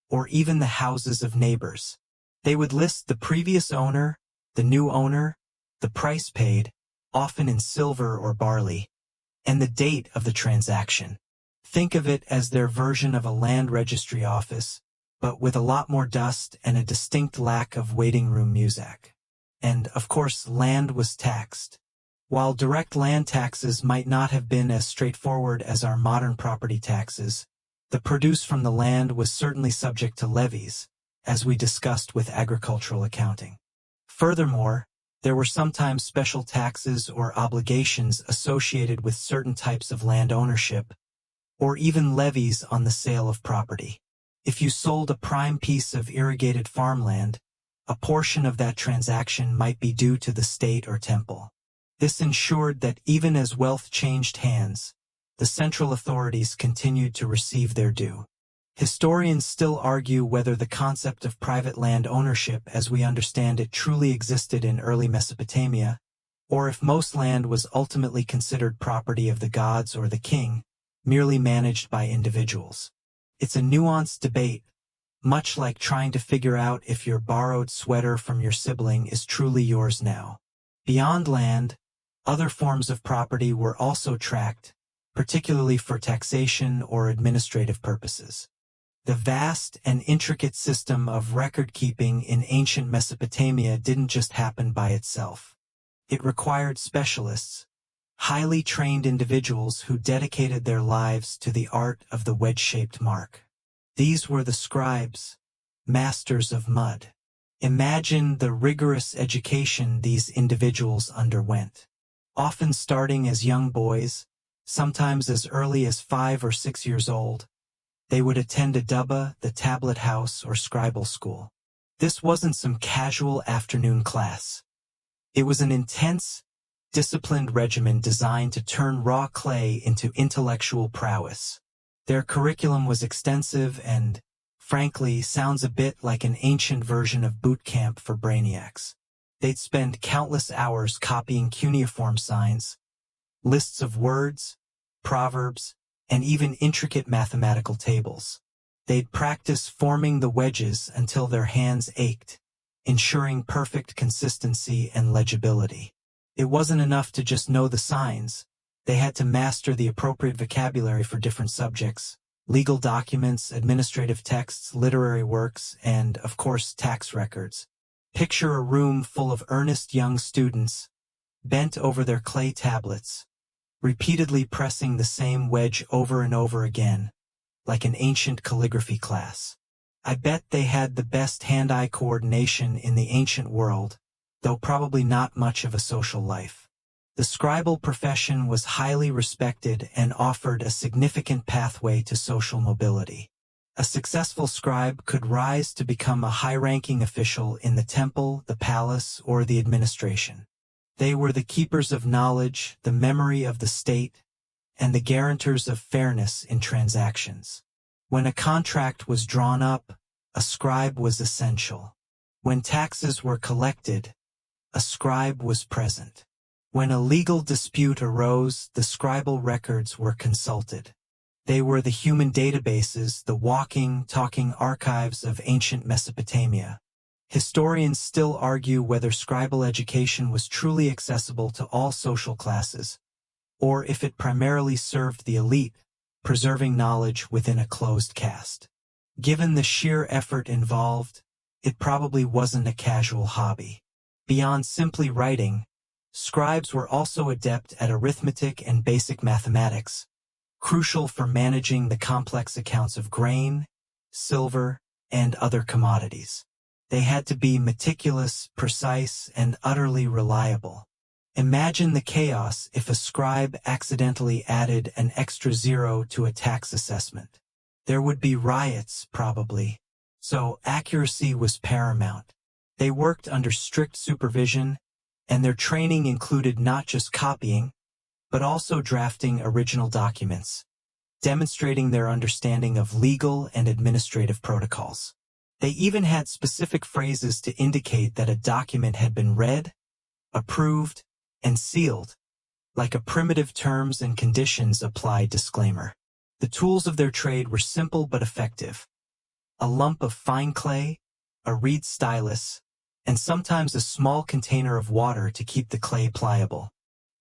Speaker 1: or even the houses of neighbors. They would list the previous owner, the new owner, the price paid, often in silver or barley, and the date of the transaction. Think of it as their version of a land registry office, but with a lot more dust and a distinct lack of waiting room music. And, of course, land was taxed. While direct land taxes might not have been as straightforward as our modern property taxes, the produce from the land was certainly subject to levies, as we discussed with agricultural accounting. Furthermore, there were sometimes special taxes or obligations associated with certain types of land ownership, or even levies on the sale of property. If you sold a prime piece of irrigated farmland, a portion of that transaction might be due to the state or temple. This ensured that even as wealth changed hands, the central authorities continued to receive their due. Historians still argue whether the concept of private land ownership as we understand it truly existed in early Mesopotamia, or if most land was ultimately considered property of the gods or the king, merely managed by individuals. It's a nuanced debate, much like trying to figure out if your borrowed sweater from your sibling is truly yours now. Beyond land, other forms of property were also tracked, particularly for taxation or administrative purposes. The vast and intricate system of record-keeping in ancient Mesopotamia didn't just happen by itself. It required specialists, highly trained individuals who dedicated their lives to the art of the wedge-shaped mark. These were the scribes, masters of mud. Imagine the rigorous education these individuals underwent. Often starting as young boys, sometimes as early as 5 or 6 years old, they would attend a dubba, the tablet house, or scribal school. This wasn't some casual afternoon class. It was an intense, disciplined regimen designed to turn raw clay into intellectual prowess. Their curriculum was extensive and, frankly, sounds a bit like an ancient version of boot camp for brainiacs. They'd spend countless hours copying cuneiform signs, lists of words, proverbs, and even intricate mathematical tables. They'd practice forming the wedges until their hands ached, ensuring perfect consistency and legibility. It wasn't enough to just know the signs. They had to master the appropriate vocabulary for different subjects: legal documents, administrative texts, literary works, and, of course, tax records. Picture a room full of earnest young students, bent over their clay tablets, repeatedly pressing the same wedge over and over again, like an ancient calligraphy class. I bet they had the best hand-eye coordination in the ancient world, though probably not much of a social life. The scribal profession was highly respected and offered a significant pathway to social mobility. A successful scribe could rise to become a high-ranking official in the temple, the palace, or the administration. They were the keepers of knowledge, the memory of the state, and the guarantors of fairness in transactions. When a contract was drawn up, a scribe was essential. When taxes were collected, a scribe was present. When a legal dispute arose, the scribal records were consulted. They were the human databases, the walking, talking archives of ancient Mesopotamia. Historians still argue whether scribal education was truly accessible to all social classes, or if it primarily served the elite, preserving knowledge within a closed caste. Given the sheer effort involved, it probably wasn't a casual hobby. Beyond simply writing, scribes were also adept at arithmetic and basic mathematics, crucial for managing the complex accounts of grain, silver, and other commodities. They had to be meticulous, precise, and utterly reliable. Imagine the chaos if a scribe accidentally added an extra zero to a tax assessment. There would be riots, probably. So accuracy was paramount. They worked under strict supervision, and their training included not just copying, but also drafting original documents, demonstrating their understanding of legal and administrative protocols. They even had specific phrases to indicate that a document had been read, approved, and sealed, like a primitive terms and conditions apply disclaimer. The tools of their trade were simple but effective: a lump of fine clay, a reed stylus, and sometimes a small container of water to keep the clay pliable.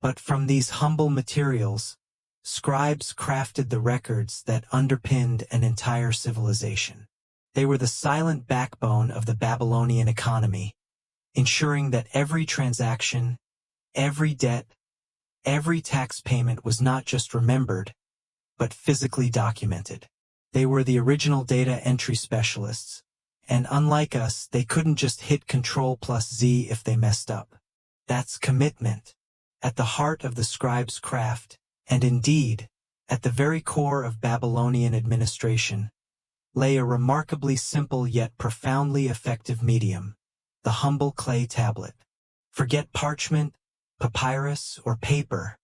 Speaker 1: But from these humble materials, scribes crafted the records that underpinned an entire civilization. They were the silent backbone of the Babylonian economy, ensuring that every transaction, every debt, every tax payment was not just remembered, but physically documented. They were the original data entry specialists, and unlike us, they couldn't just hit Ctrl+Z if they messed up. That's commitment. At the heart of the scribe's craft, and indeed, at the very core of Babylonian administration, lay a remarkably simple yet profoundly effective medium: the humble clay tablet. Forget parchment, papyrus, or paper.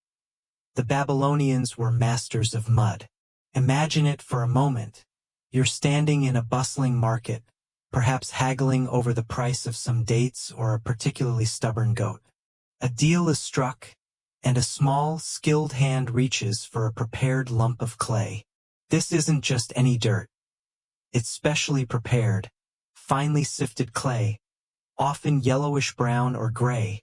Speaker 1: The Babylonians were masters of mud. Imagine it for a moment. You're standing in a bustling market, perhaps haggling over the price of some dates or a particularly stubborn goat. A deal is struck, and a small, skilled hand reaches for a prepared lump of clay. This isn't just any dirt. It's specially prepared, finely sifted clay, often yellowish-brown or gray,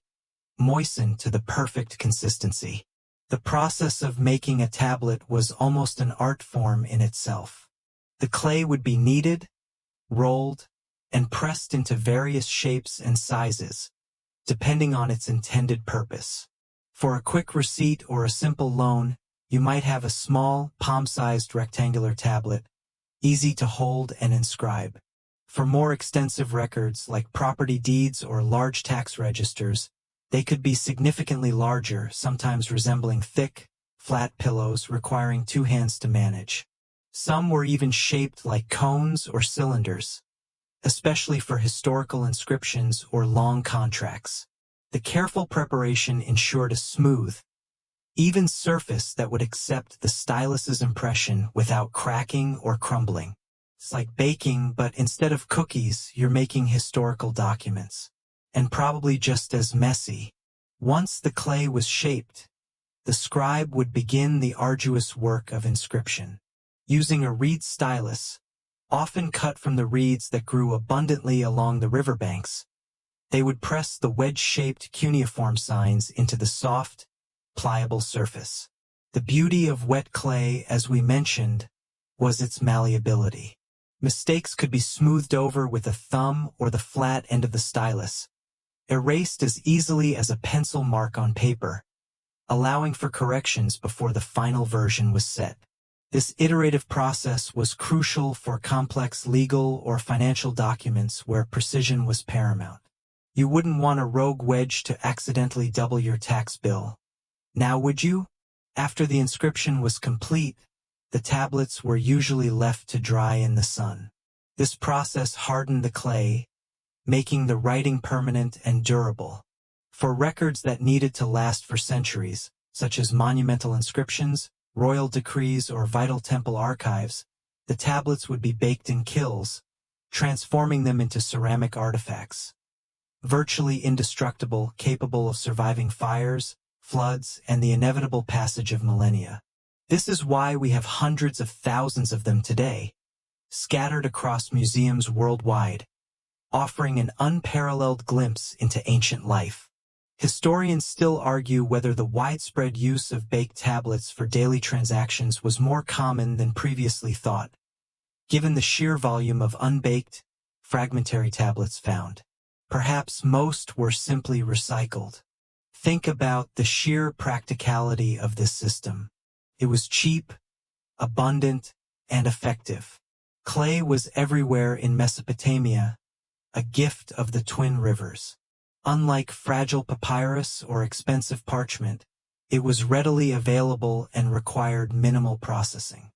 Speaker 1: moistened to the perfect consistency. The process of making a tablet was almost an art form in itself. The clay would be kneaded, rolled, and pressed into various shapes and sizes, depending on its intended purpose. For a quick receipt or a simple loan, you might have a small, palm-sized rectangular tablet, easy to hold and inscribe. For more extensive records like property deeds or large tax registers, they could be significantly larger, sometimes resembling thick, flat pillows requiring two hands to manage. Some were even shaped like cones or cylinders, especially for historical inscriptions or long contracts. The careful preparation ensured a smooth, even surface that would accept the stylus's impression without cracking or crumbling. It's like baking, but instead of cookies, you're making historical documents. And probably just as messy. Once the clay was shaped, the scribe would begin the arduous work of inscription. Using a reed stylus, often cut from the reeds that grew abundantly along the riverbanks, they would press the wedge-shaped cuneiform signs into the soft, pliable surface. The beauty of wet clay, as we mentioned, was its malleability. Mistakes could be smoothed over with a thumb or the flat end of the stylus, erased as easily as a pencil mark on paper, allowing for corrections before the final version was set. This iterative process was crucial for complex legal or financial documents where precision was paramount. You wouldn't want a rogue wedge to accidentally double your tax bill. Now would you? After the inscription was complete, the tablets were usually left to dry in the sun. This process hardened the clay, making the writing permanent and durable. For records that needed to last for centuries, such as monumental inscriptions, royal decrees, or vital temple archives, the tablets would be baked in kilns, transforming them into ceramic artifacts. Virtually indestructible, capable of surviving fires, floods, and the inevitable passage of millennia. This is why we have hundreds of thousands of them today, scattered across museums worldwide, offering an unparalleled glimpse into ancient life. Historians still argue whether the widespread use of baked tablets for daily transactions was more common than previously thought, given the sheer volume of unbaked, fragmentary tablets found. Perhaps most were simply recycled. Think about the sheer practicality of this system. It was cheap, abundant, and effective. Clay was everywhere in Mesopotamia, a gift of the Twin Rivers. Unlike fragile papyrus or expensive parchment, it was readily available and required minimal processing.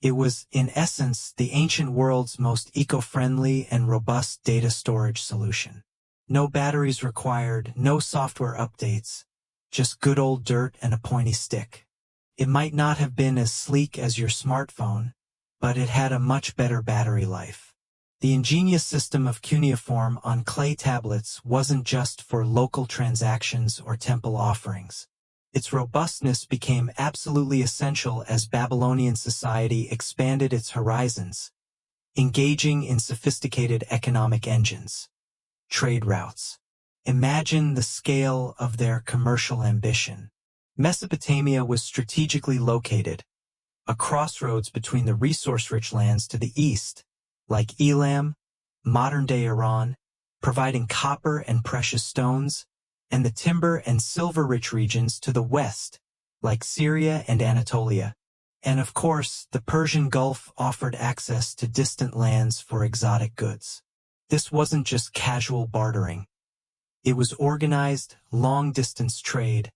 Speaker 1: It was, in essence, the ancient world's most eco-friendly and robust data storage solution. No batteries required, no software updates, just good old dirt and a pointy stick. It might not have been as sleek as your smartphone, but it had a much better battery life. The ingenious system of cuneiform on clay tablets wasn't just for local transactions or temple offerings. Its robustness became absolutely essential as Babylonian society expanded its horizons, engaging in sophisticated economic engines. Trade routes. Imagine the scale of their commercial ambition. Mesopotamia was strategically located, a crossroads between the resource-rich lands to the east, like Elam, modern-day Iran, providing copper and precious stones, and the timber and silver-rich regions to the west, like Syria and Anatolia. And of course, the Persian Gulf offered access to distant lands for exotic goods. This wasn't just casual bartering. It was organized, long-distance trade,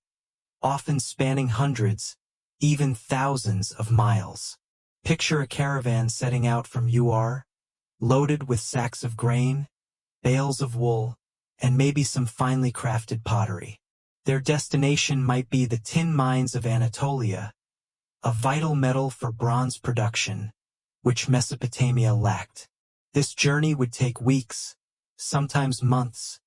Speaker 1: often spanning hundreds, even thousands of miles. Picture a caravan setting out from Ur, loaded with sacks of grain, bales of wool, and maybe some finely crafted pottery. Their destination might be the tin mines of Anatolia, a vital metal for bronze production, which Mesopotamia lacked. This journey would take weeks, sometimes months,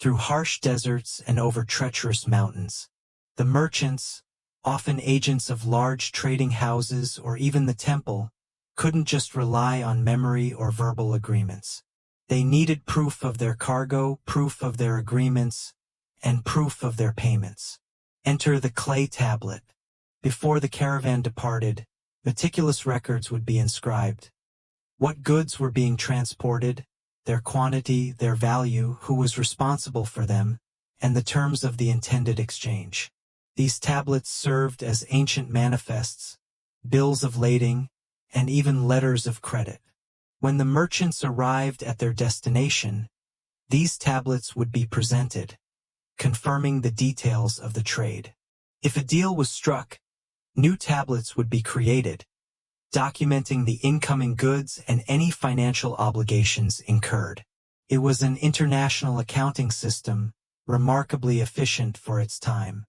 Speaker 1: through harsh deserts and over treacherous mountains. The merchants, often agents of large trading houses or even the temple, couldn't just rely on memory or verbal agreements. They needed proof of their cargo, proof of their agreements, and proof of their payments. Enter the clay tablet. Before the caravan departed, meticulous records would be inscribed. What goods were being transported, their quantity, their value, who was responsible for them, and the terms of the intended exchange. These tablets served as ancient manifests, bills of lading, and even letters of credit. When the merchants arrived at their destination, these tablets would be presented, confirming the details of the trade. If a deal was struck, new tablets would be created, documenting the incoming goods and any financial obligations incurred. It was an international accounting system, remarkably efficient for its time.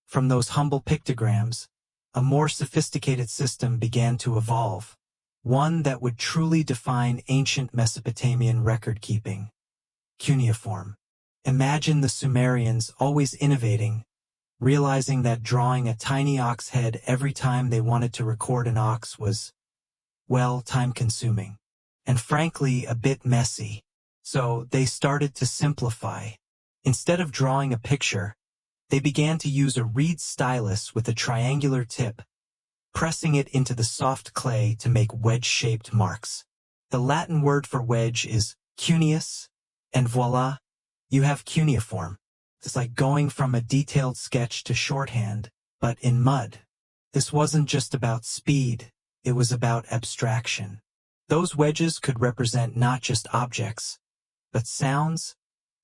Speaker 1: From those humble pictograms, a more sophisticated system began to evolve, one that would truly define ancient Mesopotamian record-keeping: cuneiform. Imagine the Sumerians always innovating, realizing that drawing a tiny ox head every time they wanted to record an ox was, well, time-consuming, and frankly a bit messy. So they started to simplify. Instead of drawing a picture, they began to use a reed stylus with a triangular tip, pressing it into the soft clay to make wedge-shaped marks. The Latin word for wedge is cuneus, and voila, you have cuneiform. It's like going from a detailed sketch to shorthand, but in mud. This wasn't just about speed, it was about abstraction. Those wedges could represent not just objects, but sounds,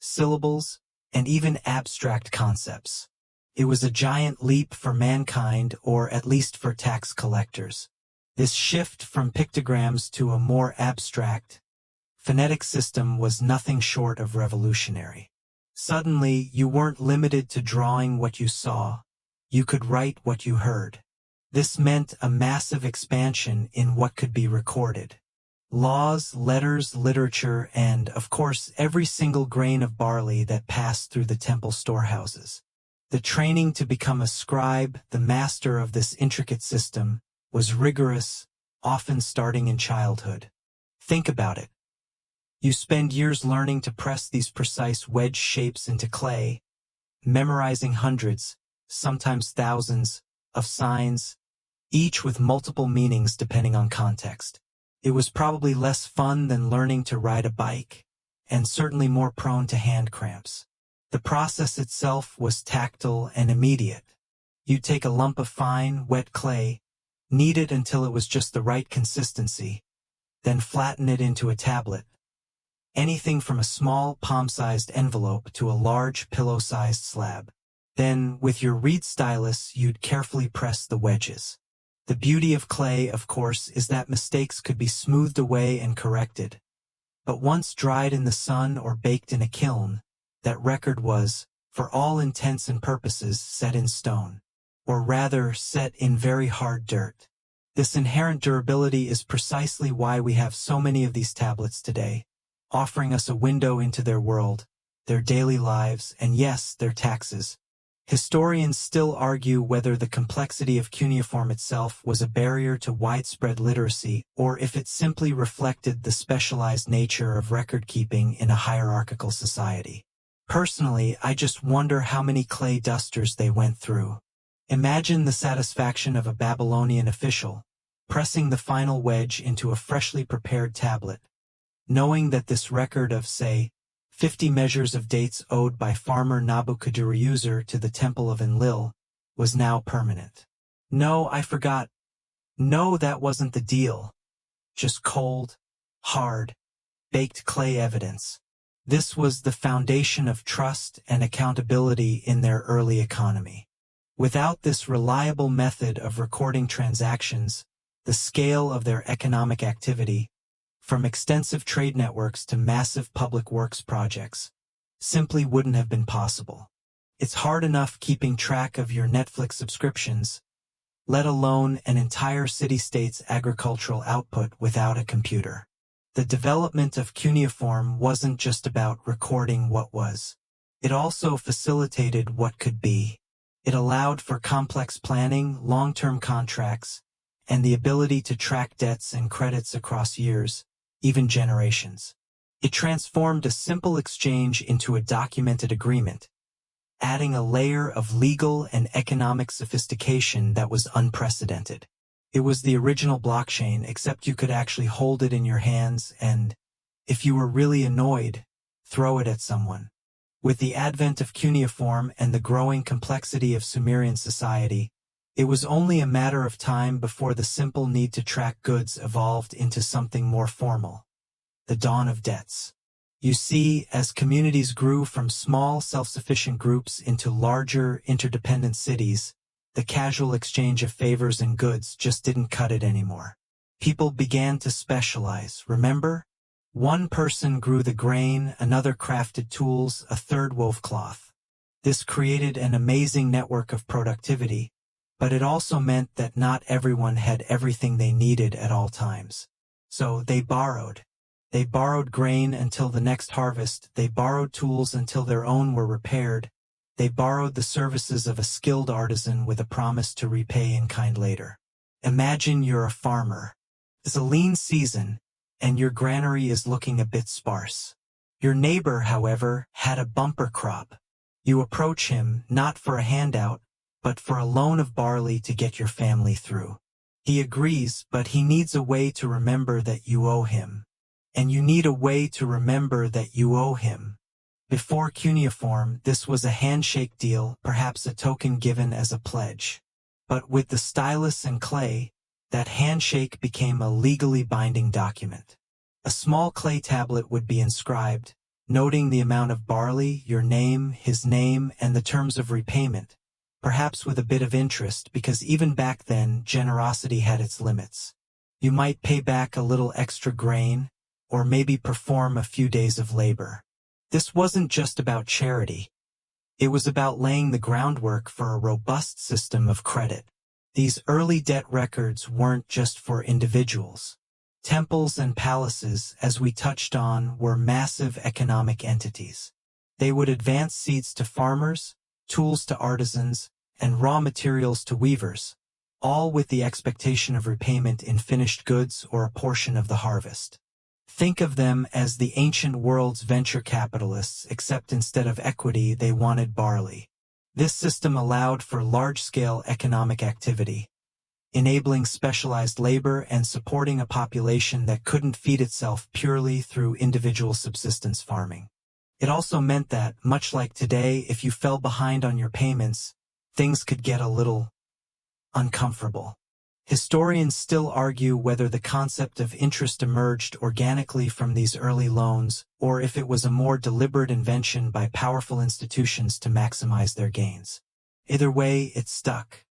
Speaker 1: syllables, and even abstract concepts. It was a giant leap for mankind, or at least for tax collectors. This shift from pictograms to a more abstract, phonetic system was nothing short of revolutionary. Suddenly, you weren't limited to drawing what you saw. You could write what you heard. This meant a massive expansion in what could be recorded. Laws, letters, literature, and, of course, every single grain of barley that passed through the temple storehouses. The training to become a scribe, the master of this intricate system, was rigorous, often starting in childhood. Think about it. You spend years learning to press these precise wedge shapes into clay, memorizing hundreds, sometimes thousands, of signs, each with multiple meanings depending on context. It was probably less fun than learning to ride a bike, and certainly more prone to hand cramps. The process itself was tactile and immediate. You'd take a lump of fine, wet clay, knead it until it was just the right consistency, then flatten it into a tablet. Anything from a small, palm-sized envelope to a large, pillow-sized slab. Then, with your reed stylus, you'd carefully press the wedges. The beauty of clay, of course, is that mistakes could be smoothed away and corrected. But once dried in the sun or baked in a kiln, that record was, for all intents and purposes, set in stone. Or rather, set in very hard dirt. This inherent durability is precisely why we have so many of these tablets today, offering us a window into their world, their daily lives, and yes, their taxes. Historians still argue whether the complexity of cuneiform itself was a barrier to widespread literacy or if it simply reflected the specialized nature of record-keeping in a hierarchical society. Personally, I just wonder how many clay dusters they went through. Imagine the satisfaction of a Babylonian official, pressing the final wedge into a freshly prepared tablet, knowing that this record of, say, 50 measures of dates owed by farmer Nabuchodonosor to the Temple of Enlil was now permanent. No, I forgot. No, that wasn't the deal. Just cold, hard, baked clay evidence. This was the foundation of trust and accountability in their early economy. Without this reliable method of recording transactions, the scale of their economic activity, from extensive trade networks to massive public works projects, simply wouldn't have been possible. It's hard enough keeping track of your Netflix subscriptions, let alone an entire city-state's agricultural output without a computer. The development of cuneiform wasn't just about recording what was. It also facilitated what could be. It allowed for complex planning, long-term contracts, and the ability to track debts and credits across years, even generations. It transformed a simple exchange into a documented agreement, adding a layer of legal and economic sophistication that was unprecedented. It was the original blockchain, except you could actually hold it in your hands and, if you were really annoyed, throw it at someone. With the advent of cuneiform and the growing complexity of Sumerian society, it was only a matter of time before the simple need to track goods evolved into something more formal: the dawn of debts. You see, as communities grew from small, self-sufficient groups into larger, interdependent cities, the casual exchange of favors and goods just didn't cut it anymore. People began to specialize, remember? One person grew the grain, another crafted tools, a third wove cloth. This created an amazing network of productivity, but it also meant that not everyone had everything they needed at all times. So they borrowed. They borrowed grain until the next harvest, they borrowed tools until their own were repaired, they borrowed the services of a skilled artisan with a promise to repay in kind later. Imagine you're a farmer. It's a lean season, and your granary is looking a bit sparse. Your neighbor, however, had a bumper crop. You approach him, not for a handout, but for a loan of barley to get your family through. He agrees, but he needs a way to remember that you owe him. And you need a way to remember that you owe him. Before cuneiform, this was a handshake deal, perhaps a token given as a pledge. But with the stylus and clay, that handshake became a legally binding document. A small clay tablet would be inscribed, noting the amount of barley, your name, his name, and the terms of repayment, perhaps with a bit of interest, because even back then, generosity had its limits. You might pay back a little extra grain, or maybe perform a few days of labor. This wasn't just about charity. It was about laying the groundwork for a robust system of credit. These early debt records weren't just for individuals. Temples and palaces, as we touched on, were massive economic entities. They would advance seeds to farmers, tools to artisans, and raw materials to weavers, all with the expectation of repayment in finished goods or a portion of the harvest. Think of them as the ancient world's venture capitalists, except instead of equity, they wanted barley. This system allowed for large-scale economic activity, enabling specialized labor and supporting a population that couldn't feed itself purely through individual subsistence farming. It also meant that, much like today, if you fell behind on your payments, things could get a little uncomfortable. Historians still argue whether the concept of interest emerged organically from these early loans, or if it was a more deliberate invention by powerful institutions to maximize their gains. Either way, it stuck.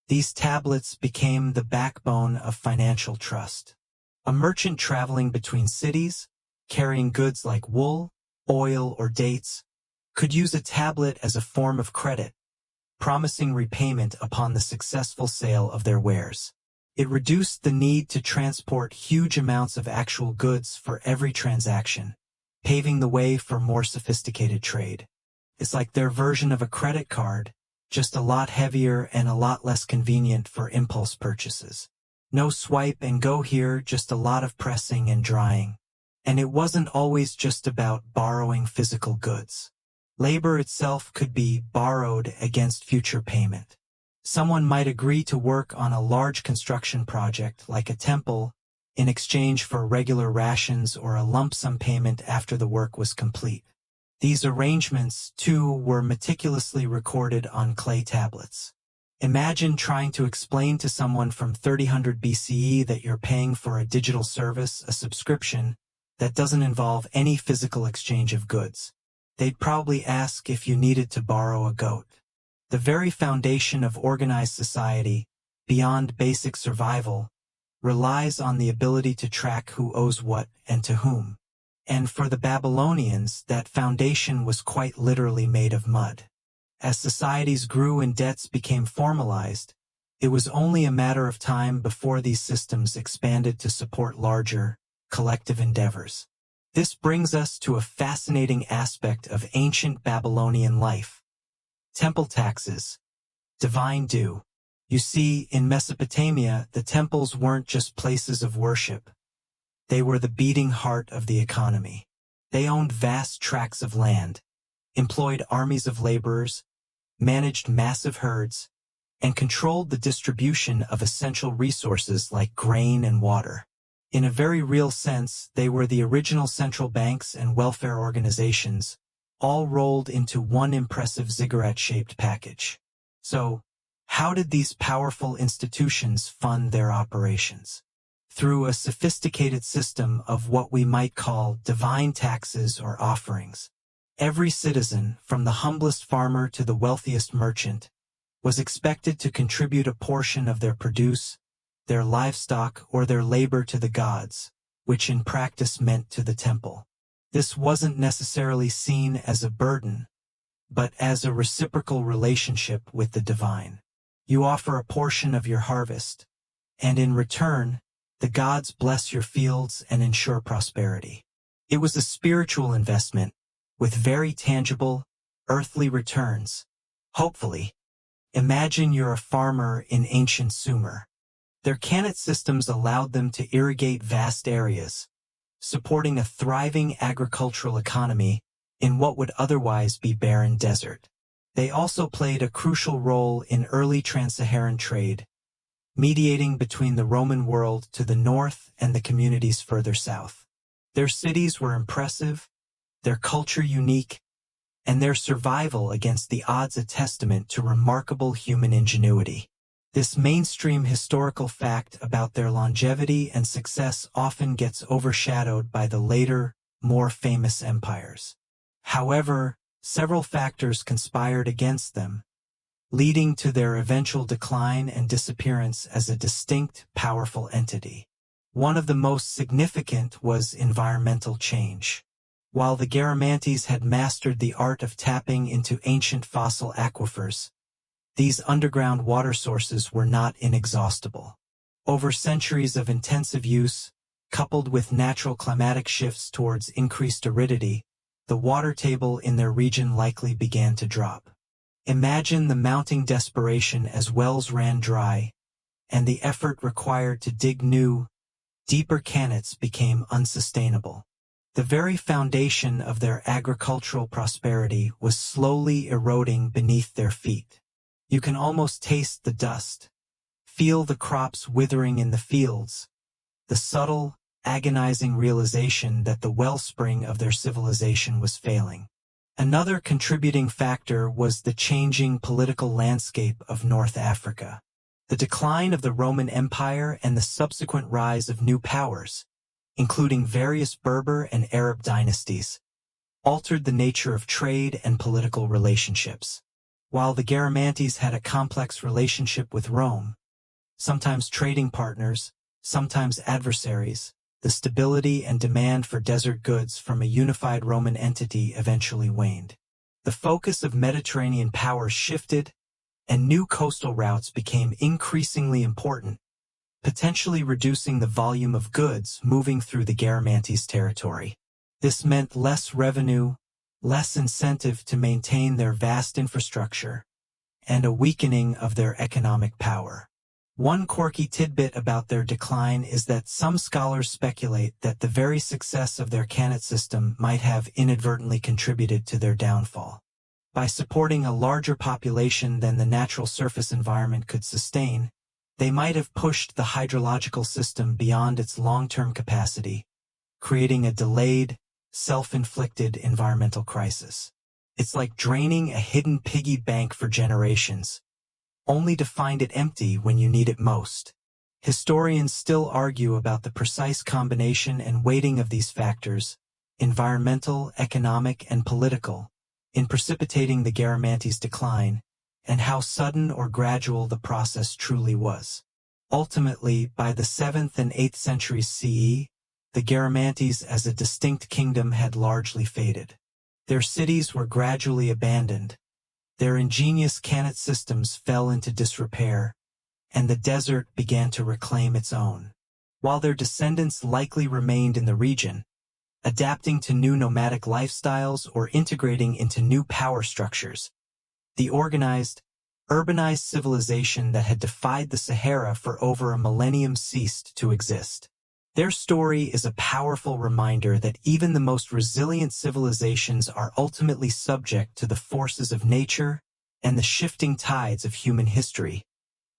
Speaker 1: These tablets became the backbone of financial trust. A merchant traveling between cities, carrying goods like wool, oil, or dates, could use a tablet as a form of credit, promising repayment upon the successful sale of their wares. It reduced the need to transport huge amounts of actual goods for every transaction, paving the way for more sophisticated trade. It's like their version of a credit card, just a lot heavier and a lot less convenient for impulse purchases. No swipe and go here, just a lot of pressing and drying. And it wasn't always just about borrowing physical goods. Labor itself could be borrowed against future payment. Someone might agree to work on a large construction project like a temple in exchange for regular rations or a lump sum payment after the work was complete. These arrangements, too, were meticulously recorded on clay tablets. Imagine trying to explain to someone from 3000 BCE that you're paying for a digital service, a subscription, that doesn't involve any physical exchange of goods. They'd probably ask if you needed to borrow a goat. The very foundation of organized society, beyond basic survival, relies on the ability to track who owes what and to whom. And for the Babylonians, that foundation was quite literally made of mud. As societies grew and debts became formalized, it was only a matter of time before these systems expanded to support larger, collective endeavors. This brings us to a fascinating aspect of ancient Babylonian life. Temple taxes. Divine due. You see, in Mesopotamia, the temples weren't just places of worship. They were the beating heart of the economy. They owned vast tracts of land, employed armies of laborers, managed massive herds, and controlled the distribution of essential resources like grain and water. In a very real sense, they were the original central banks and welfare organizations, all rolled into one impressive ziggurat-shaped package. So, how did these powerful institutions fund their operations? Through a sophisticated system of what we might call divine taxes or offerings. Every citizen, from the humblest farmer to the wealthiest merchant, was expected to contribute a portion of their produce, their livestock, or their labor to the gods, which in practice meant to the temple. This wasn't necessarily seen as a burden, but as a reciprocal relationship with the divine. You offer a portion of your harvest, and in return, the gods bless your fields and ensure prosperity. It was a spiritual investment, with very tangible, earthly returns. Hopefully, imagine you're a farmer in ancient Sumer. Their Kanat systems allowed them to irrigate vast areas, supporting a thriving agricultural economy in what would otherwise be barren desert. They also played a crucial role in early trans-Saharan trade, mediating between the Roman world to the north and the communities further south. Their cities were impressive, their culture unique, and their survival against the odds a testament to remarkable human ingenuity. This mainstream historical fact about their longevity and success often gets overshadowed by the later, more famous empires. However, several factors conspired against them, leading to their eventual decline and disappearance as a distinct, powerful entity. One of the most significant was environmental change. While the Garamantes had mastered the art of tapping into ancient fossil aquifers, these underground water sources were not inexhaustible. Over centuries of intensive use, coupled with natural climatic shifts towards increased aridity, the water table in their region likely began to drop. Imagine the mounting desperation as wells ran dry, and the effort required to dig new, deeper kanats became unsustainable. The very foundation of their agricultural prosperity was slowly eroding beneath their feet. You can almost taste the dust, feel the crops withering in the fields, the subtle, agonizing realization that the wellspring of their civilization was failing. Another contributing factor was the changing political landscape of North Africa. The decline of the Roman Empire and the subsequent rise of new powers, including various Berber and Arab dynasties, altered the nature of trade and political relationships. While the Garamantes had a complex relationship with Rome, sometimes trading partners, sometimes adversaries, the stability and demand for desert goods from a unified Roman entity eventually waned. The focus of Mediterranean powers shifted, and new coastal routes became increasingly important, potentially reducing the volume of goods moving through the Garamantes territory. This meant less revenue, less incentive to maintain their vast infrastructure, and a weakening of their economic power. One quirky tidbit about their decline is that some scholars speculate that the very success of their Kanat system might have inadvertently contributed to their downfall. By supporting a larger population than the natural surface environment could sustain, they might have pushed the hydrological system beyond its long-term capacity, creating a delayed, self-inflicted environmental crisis. It's like draining a hidden piggy bank for generations, only to find it empty when you need it most. Historians still argue about the precise combination and weighting of these factors, environmental, economic, and political, in precipitating the Garamantes' decline, and how sudden or gradual the process truly was. Ultimately, by the 7th and 8th centuries CE, the Garamantes as a distinct kingdom had largely faded. Their cities were gradually abandoned, their ingenious Kanat systems fell into disrepair, and the desert began to reclaim its own. While their descendants likely remained in the region, adapting to new nomadic lifestyles or integrating into new power structures, the organized, urbanized civilization that had defied the Sahara for over a millennium ceased to exist. Their story is a powerful reminder that even the most resilient civilizations are ultimately subject to the forces of nature and the shifting tides of human history,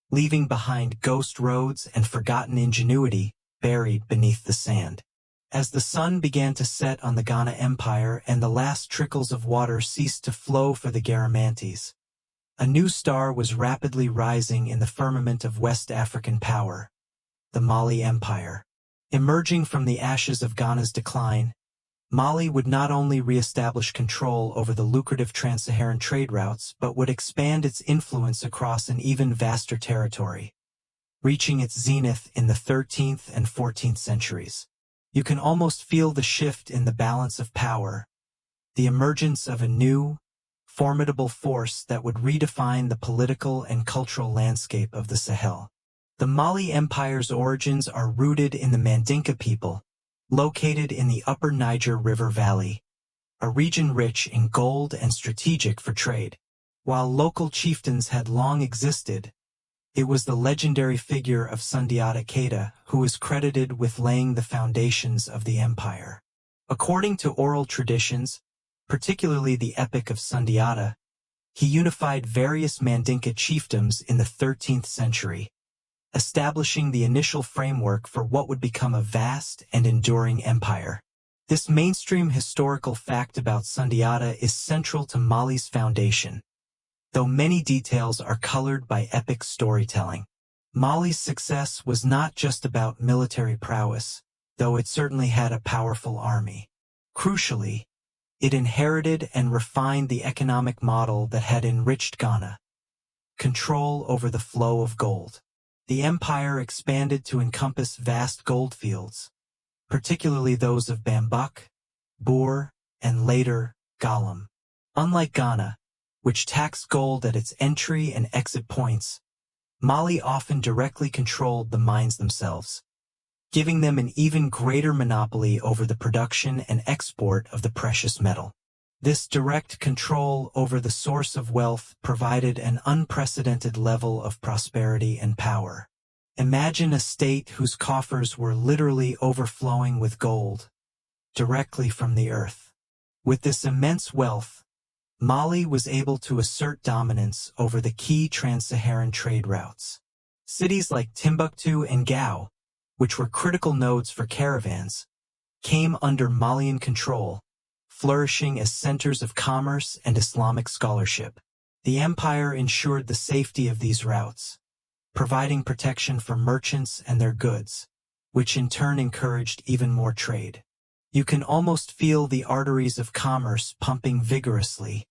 Speaker 1: leaving behind ghost roads and forgotten ingenuity buried beneath the sand. As the sun began to set on the Ghana Empire and the last trickles of water ceased to flow for the Garamantes, a new star was rapidly rising in the firmament of West African power, the Mali Empire. Emerging from the ashes of Ghana's decline, Mali would not only re-establish control over the lucrative trans-Saharan trade routes but would expand its influence across an even vaster territory, reaching its zenith in the 13th and 14th centuries. You can almost feel the shift in the balance of power, the emergence of a new, formidable force that would redefine the political and cultural landscape of the Sahel. The Mali Empire's origins are rooted in the Mandinka people, located in the upper Niger River Valley, a region rich in gold and strategic for trade. While local chieftains had long existed, it was the legendary figure of Sundiata Keita who is credited with laying the foundations of the empire. According to oral traditions, particularly the Epic of Sundiata, he unified various Mandinka chiefdoms in the 13th century, establishing the initial framework for what would become a vast and enduring empire. This mainstream historical fact about Sundiata is central to Mali's foundation, though many details are colored by epic storytelling. Mali's success was not just about military prowess, though it certainly had a powerful army. Crucially, it inherited and refined the economic model that had enriched Ghana: control over the flow of gold. The empire expanded to encompass vast gold fields, particularly those of Bambuk, Boer, and later, Galam. Unlike Ghana, which taxed gold at its entry and exit points, Mali often directly controlled the mines themselves, giving them an even greater monopoly over the production and export of the precious metal. This direct control over the source of wealth provided an unprecedented level of prosperity and power. Imagine a state whose coffers were literally overflowing with gold, directly from the earth. With this immense wealth, Mali was able to assert dominance over the key trans-Saharan trade routes. Cities like Timbuktu and Gao, which were critical nodes for caravans, came under Malian control, flourishing as centers of commerce and Islamic scholarship. The empire ensured the safety of these routes, providing protection for merchants and their goods, which in turn encouraged even more trade. You can almost feel the arteries of commerce pumping vigorously,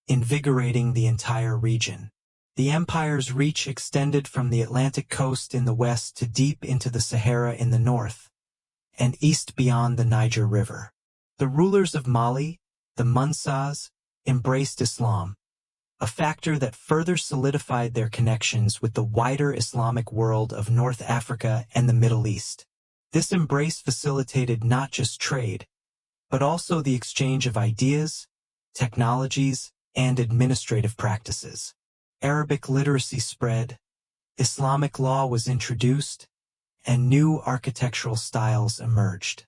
Speaker 1: invigorating the entire region. The empire's reach extended from the Atlantic coast in the west to deep into the Sahara in the north, and east beyond the Niger River. The rulers of Mali, the Munsas, embraced Islam, a factor that further solidified their connections with the wider Islamic world of North Africa and the Middle East. This embrace facilitated not just trade, but also the exchange of ideas, technologies, and administrative practices. Arabic literacy spread, Islamic law was introduced, and new architectural styles emerged.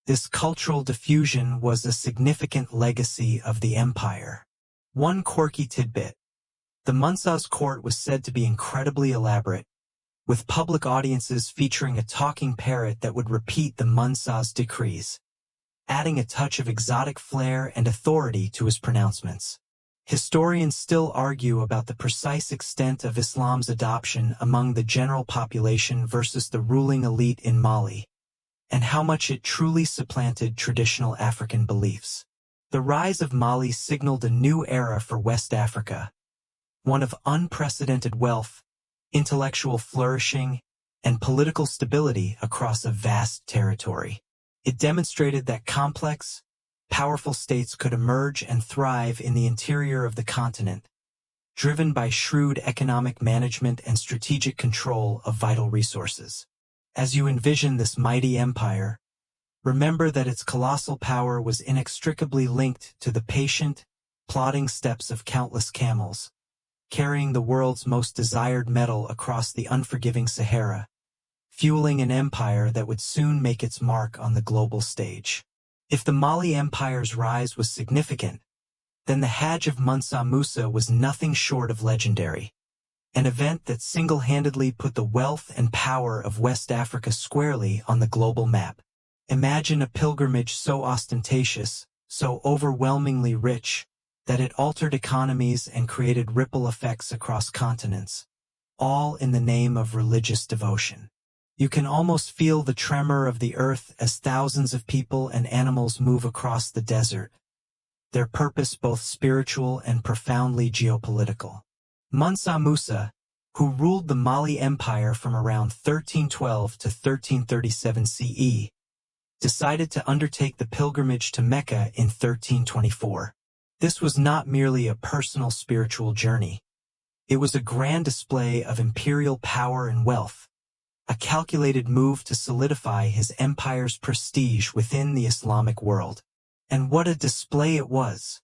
Speaker 1: This cultural diffusion was a significant legacy of the empire. One quirky tidbit: the Munsas court was said to be incredibly elaborate, with public audiences featuring a talking parrot that would repeat the Munsas decrees, adding a touch of exotic flair and authority to his pronouncements. Historians still argue about the precise extent of Islam's adoption among the general population versus the ruling elite in Mali, and how much it truly supplanted traditional African beliefs. The rise of Mali signaled a new era for West Africa, one of unprecedented wealth, intellectual flourishing, and political stability across a vast territory. It demonstrated that complex, powerful states could emerge and thrive in the interior of the continent, driven by shrewd economic management and strategic control of vital resources. As you envision this mighty empire, remember that its colossal power was inextricably linked to the patient, plodding steps of countless camels, carrying the world's most desired metal across the unforgiving Sahara, fueling an empire that would soon make its mark on the global stage. If the Mali Empire's rise was significant, then the Hajj of Mansa Musa was nothing short of legendary, an event that single-handedly put the wealth and power of West Africa squarely on the global map. Imagine a pilgrimage so ostentatious, so overwhelmingly rich, that it altered economies and created ripple effects across continents, all in the name of religious devotion. You can almost feel the tremor of the earth as thousands of people and animals move across the desert, their purpose both spiritual and profoundly geopolitical. Mansa Musa, who ruled the Mali Empire from around 1312 to 1337 CE, decided to undertake the pilgrimage to Mecca in 1324. This was not merely a personal spiritual journey. It was a grand display of imperial power and wealth, a calculated move to solidify his empire's prestige within the Islamic world. And what a display it was!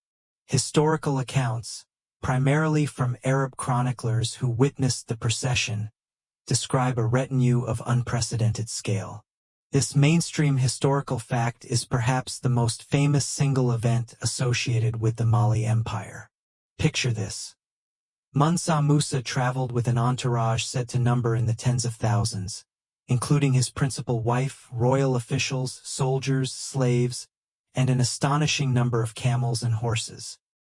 Speaker 1: Historical accounts, primarily from Arab chroniclers who witnessed the procession, describe a retinue of unprecedented scale. This mainstream historical fact is perhaps the most famous single event associated with the Mali Empire. Picture this. Mansa Musa traveled with an entourage said to number in the tens of thousands, including his principal wife, royal officials, soldiers, slaves, and an astonishing number of camels and horses.